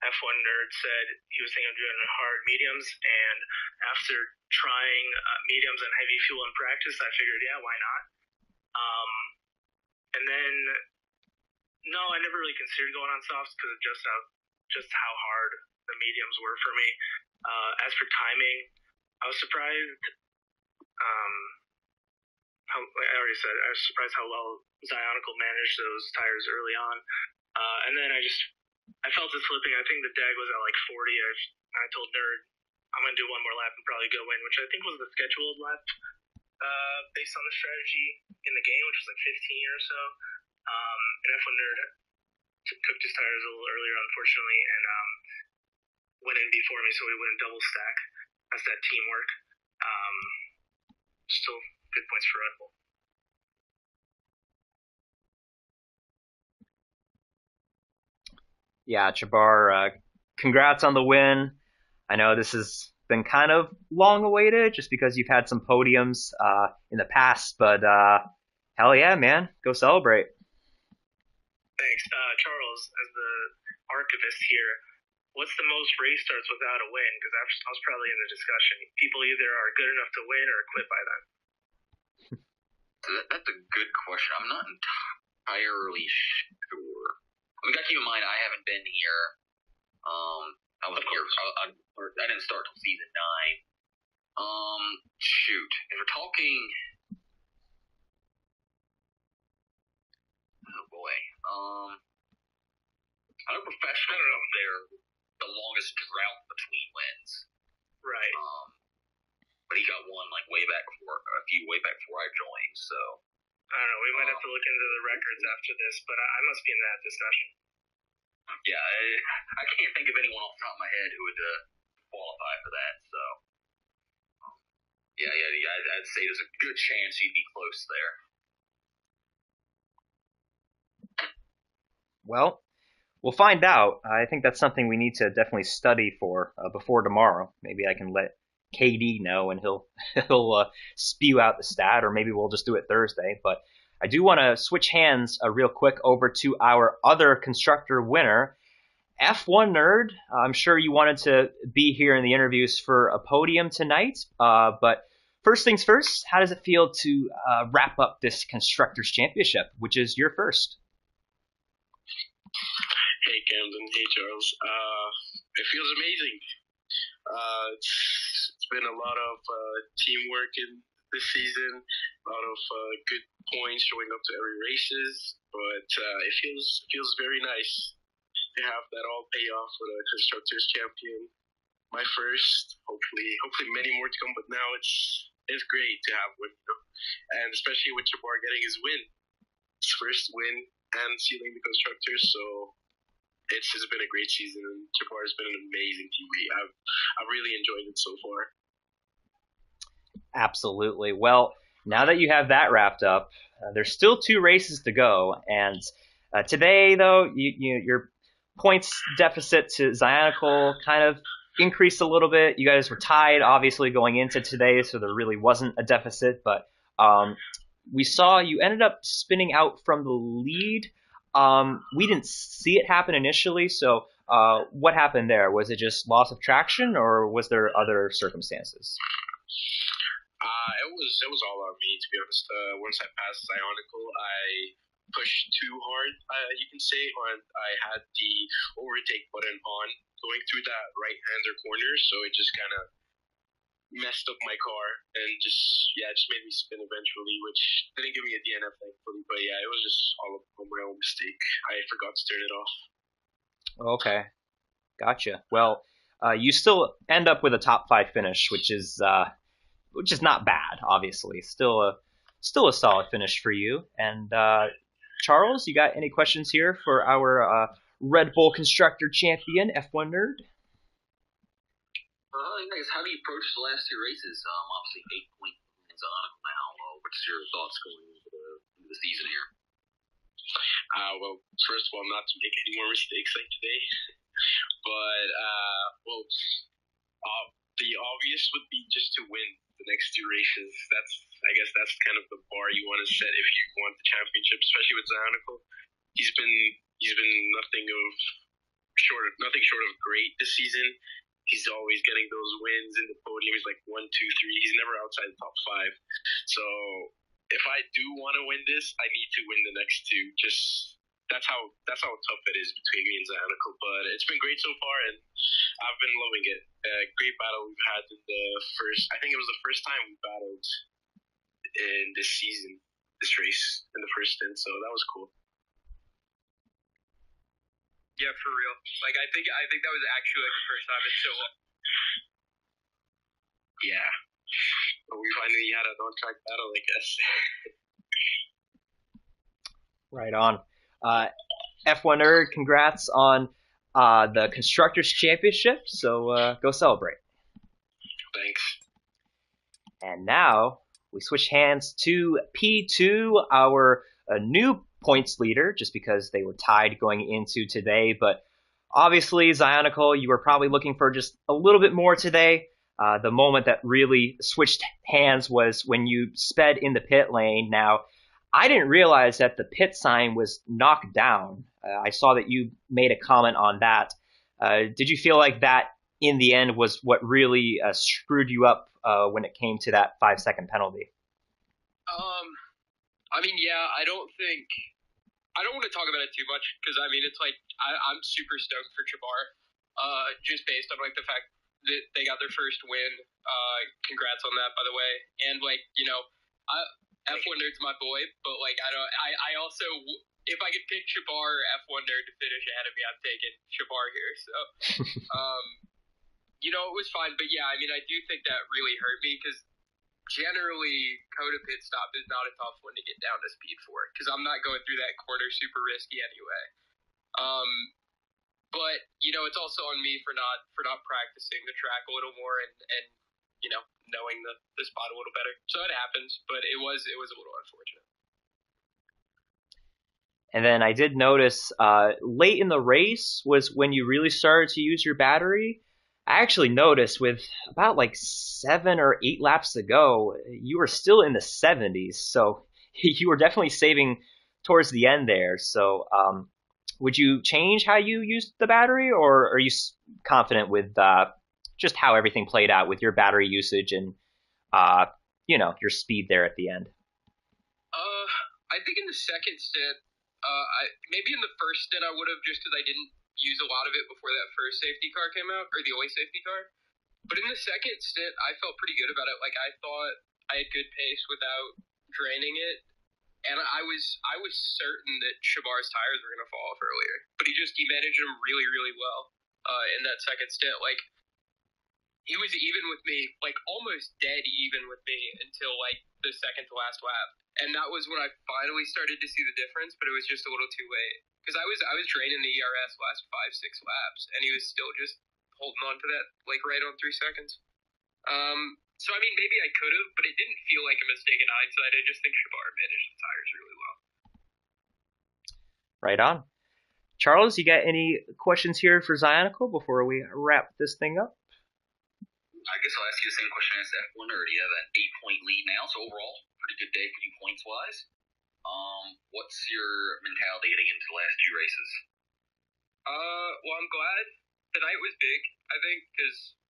C: F1 Nerd said he was thinking of doing hard mediums, and after trying mediums and heavy fuel in practice, I figured, yeah, why not? And then, no, I never really considered going on softs because of just how hard the mediums were for me. As for timing, I was surprised. Like I already said, I was surprised how well Zionical managed those tires early on. And then I felt it slipping. I think the DAG was at like 40. I told Nerd I'm going to do one more lap and probably go in, which I think was the scheduled lap based on the strategy in the game, which was like 15 or so. And F1 Nerd cooked his tires a little earlier, unfortunately, and went in before me, so we wouldn't double stack. That's that teamwork. Still good points for Red Bull.
A: Yeah, Chabar, congrats on the win. I know this has been kind of long awaited just because you've had some podiums in the past, but hell yeah, man, go celebrate.
C: Thanks. Charles, as the archivist here, what's the most race starts without a win? Because I was probably in the discussion. People either are good enough to win or quit by then.
B: That's a good question. I'm not entirely sure. I mean, got to keep in mind, I haven't been here. I wasn't here. I didn't start till season 9. Shoot. If we're talking. Oh boy. I know professional up there, the longest drought between wins.
C: Right.
B: But he got one like way back before I joined. So.
C: I don't know. We might have to look into the records after this, but I must be in that discussion.
B: Yeah, I can't think of anyone off the top of my head who would qualify for that. So, yeah, I'd say there's a good chance he'd be close there.
A: Well, we'll find out. I think that's something we need to definitely study for before tomorrow. Maybe I can let KD know, and he'll spew out the stat, or maybe we'll just do it Thursday. But I do want to switch hands real quick over to our other constructor winner, F1 Nerd. I'm sure you wanted to be here in the interviews for a podium tonight, but first things first, how does it feel to wrap up this Constructors Championship, which is your first?
D: Hey Camden, hey Charles. It feels amazing. It's been a lot of teamwork in this season, a lot of good points showing up to every races, but it feels very nice to have that all pay off with a Constructors Champion. My first, hopefully many more to come, but now it's great to have one, and especially with Jabbar getting his win, his first win, and sealing the Constructors. So it's been a great season, and Jabbar has been an amazing teammate. I've really enjoyed it so far.
A: Absolutely. Well, now that you have that wrapped up, there's still 2 races to go, and today, though, your points deficit to Zionical kind of increased a little bit. You guys were tied, obviously, going into today, so there really wasn't a deficit, but we saw you ended up spinning out from the lead. We didn't see it happen initially, so what happened there? Was it just loss of traction, or was there other circumstances?
D: It was all on me, to be honest. Once I passed Zionical, I pushed too hard, you can say, and I had the overtake button on going through that right-hander corner, so it just kind of messed up my car and just made me spin eventually, which didn't give me a DNF thankfully, but yeah, it was just all on my own mistake. I forgot to turn it off.
A: Okay, gotcha. Well, you still end up with a top 5 finish, which is not bad. Obviously, still a solid finish for you. And Charles, you got any questions here for our Red Bull Constructor Champion F1 Nerd?
B: I guess, how do you approach the last 2 races? Obviously 8-point wins on now. What's your thoughts going into the season here?
D: Well, first of all, not to make any more mistakes like today. But, the obvious would be just to win the next 2 races. I guess that's kind of the bar you want to set if you want the championship, especially with Zionicle. He's been nothing short of great this season. He's always getting those wins in the podium. He's like 1, 2, 3. He's never outside the top 5. So if I do want to win this, I need to win the next 2. Just that's how tough it is between me and Zionicle. But it's been great so far, and I've been loving it. Great battle we've had in the first. I think it was the first time we battled in this season, this race in the first stint. So that was cool.
C: Yeah, for real. Like I think that was actually like the first time in so long.
D: Yeah. But we finally had an on-track battle, I guess.
A: Right on. F1 Nerd, congrats on the Constructors Championship. So go celebrate.
D: Thanks.
A: And now we switch hands to P2, our new points leader, just because they were tied going into today. But obviously, Zionicle, you were probably looking for just a little bit more today. The moment that really switched hands was when you sped in the pit lane. Now, I didn't realize that the pit sign was knocked down. I saw that you made a comment on that. Did you feel like that, in the end, was what really screwed you up when it came to that 5-second penalty?
E: I mean, yeah, I don't want to talk about it too much because I mean, it's like I'm super stoked for Jabbar, just based on like the fact that they got their first win. Congrats on that, by the way. And like, F1 Nerd's my boy, but like I also, if I could pick Jabbar or F1 Nerd to finish ahead of me, I'm taking Jabbar here. So, it was fine, but yeah, I mean, I do think that really hurt me because generally, Coda pit stop is not a tough one to get down to speed for because I'm not going through that corner super risky anyway. But it's also on me for not practicing the track a little more and knowing the spot a little better. So it happens, but it was a little unfortunate.
A: And then I did notice late in the race was when you really started to use your battery. I actually noticed with about like 7 or 8 laps to go, you were still in the 70s. So you were definitely saving towards the end there. So would you change how you used the battery, or are you confident with just how everything played out with your battery usage and your speed there at the end?
E: I think in the second stint, maybe in the first stint I would have, just because I didn't use a lot of it before that first safety car came out, or the only safety car. But in the second stint, I felt pretty good about it. Like, I thought I had good pace without draining it, and I was certain that Shabar's tires were going to fall off earlier. But he managed them really, really well in that second stint. Like, he was even with me, like almost dead even with me until like the second to last lap. And that was when I finally started to see the difference, but it was just a little too late. Because I was draining the ERS last 5-6 laps, and he was still just holding on to that, like, right on 3 seconds. So, I mean, maybe I could have, but it didn't feel like a mistake in hindsight. I just think Shabar managed the tires really well.
A: Right on. Charles, you got any questions here for Zionicle before we wrap this thing up?
B: I guess I'll ask you the same question I asked F1 Nerd. You have an 8-point lead now, so overall, pretty good day for you points-wise. What's your mentality heading into the last 2 races?
E: Well, I'm glad tonight was big, I think, because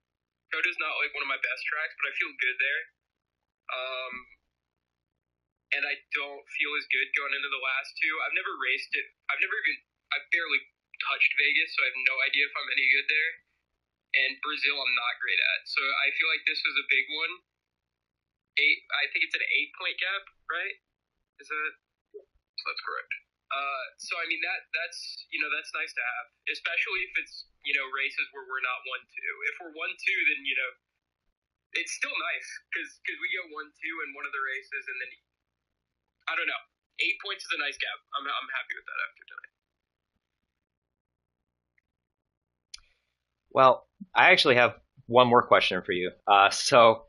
E: Coda's not like one of my best tracks, but I feel good there. And I don't feel as good going into the last 2. I've never raced it. I've barely touched Vegas, so I have no idea if I'm any good there. And Brazil, I'm not great at. So I feel like this was a big one. I think it's an 8-point gap, right? Is that?
B: So that's correct.
E: So I mean that's that's nice to have, especially if it's races where we're not 1-2. If we're 1-2, then it's still nice because we go 1-2 in one of the races, and then I don't know, 8 points is a nice gap. I'm happy with that after tonight.
A: Well, I actually have one more question for you. So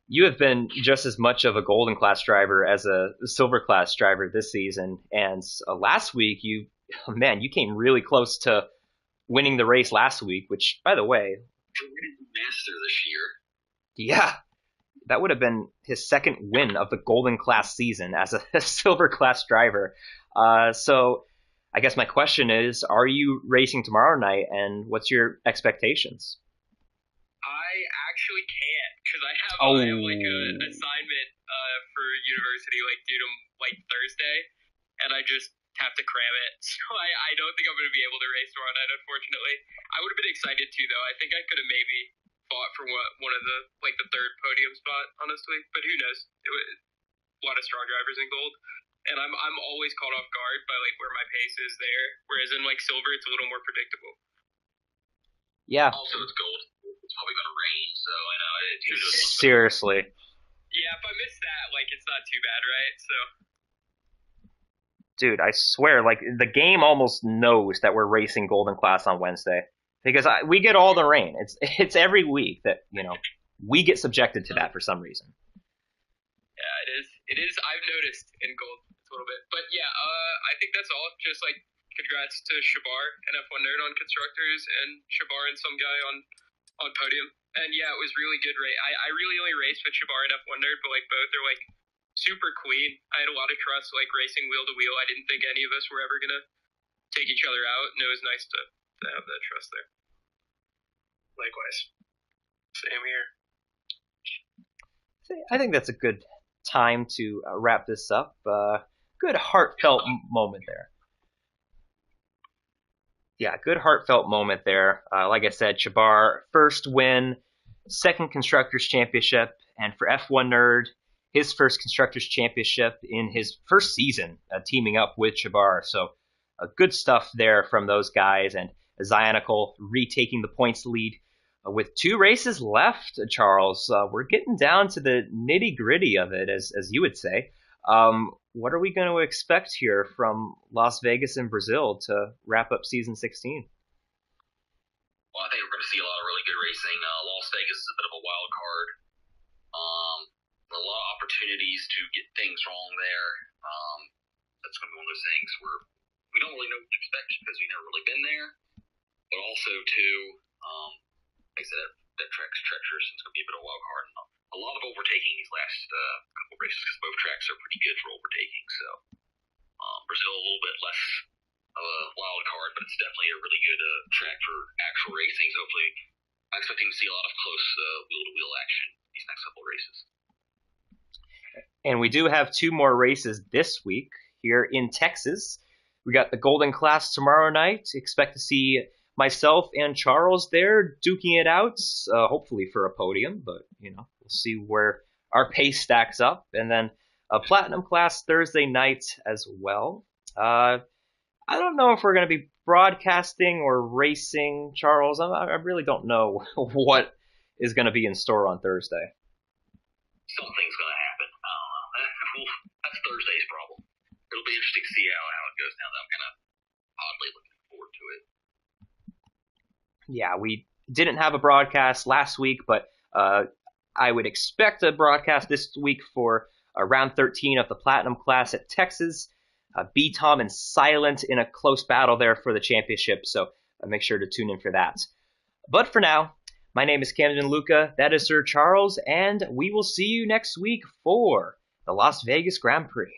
A: you have been just as much of a golden class driver as a silver class driver this season. And last week, you came really close to winning the race last week, which, by the way,
B: Master this year.
A: Yeah, that would have been his second win of the golden class season as a silver class driver. So I guess my question is, are you racing tomorrow night, and what's your expectations?
E: I actually can't because I have like an assignment for university due to Thursday, and I just have to cram it. So I don't think I'm going to be able to race tomorrow night, unfortunately. I would have been excited too, though. I think I could have maybe fought for one of the the third podium spot, honestly. But who knows? A lot of strong drivers in gold, and I'm always caught off guard by where my pace is there. Whereas in silver, it's a little more predictable.
A: Yeah.
B: Also, it's gold. It's probably going to rain, so I know it's usually
A: seriously.
E: Yeah, if I miss that, it's not too bad, right? So.
A: Dude, I swear, the game almost knows that we're racing golden class on Wednesday because we get all the rain. It's every week that we get subjected to that for some reason.
E: Yeah, it is. It is. I've noticed in gold a little bit, but yeah, I think that's all. Just congrats to Shabar and F1 Nerd on constructors, and Shabar and some guy on podium. And yeah, it was really good race. I really only raced with Shabar and F1 Nerd, but both are super clean. I had a lot of trust racing wheel to wheel. I didn't think any of us were ever gonna take each other out, and it was nice to have that trust there.
C: Likewise. Same here.
A: I think that's a good time to wrap this up. Good heartfelt moment there. Yeah, good heartfelt moment there. Like I said, Shabar, first win, second Constructors Championship, and for F1 Nerd, his first Constructors Championship in his first season, teaming up with Shabar. So good stuff there from those guys, and Zionical retaking the points lead. With 2 races left, Charles, we're getting down to the nitty-gritty of it, as you would say. What are we going to expect here from Las Vegas and Brazil to wrap up season 16?
B: Well, I think we're going to see a lot of really good racing. Las Vegas is a bit of a wild card. A lot of opportunities to get things wrong there. That's going to be one of those things where we don't really know what to expect because we've never really been there. But also, too, like I said, that track's treacherous. It's going to be a bit of a wild card. And a lot of overtaking these last couple races because both tracks are pretty good for overtaking. So Brazil a little bit less of a wild card, but it's definitely a really good track for actual racing. So hopefully, I'm expecting to see a lot of close wheel-to-wheel action these next couple races.
A: And we do have 2 more races this week here in Texas. We got the Golden Class tomorrow night. Expect to see myself and Charles there duking it out, hopefully for a podium, but we'll see where our pace stacks up. And then a Platinum Class Thursday night as well. I don't know if we're going to be broadcasting or racing, Charles. I really don't know what is going to be in store on Thursday.
B: Something's going to happen. That's Thursday's problem. It'll be interesting to see how it goes now. I'm kind of oddly looking forward to it.
A: Yeah, we didn't have a broadcast last week, but I would expect a broadcast this week for round 13 of the Platinum Class at Texas. B-Tom and Silent in a close battle there for the championship, so make sure to tune in for that. But for now, my name is Camden Luca, that is Sir Charles, and we will see you next week for the Las Vegas Grand Prix.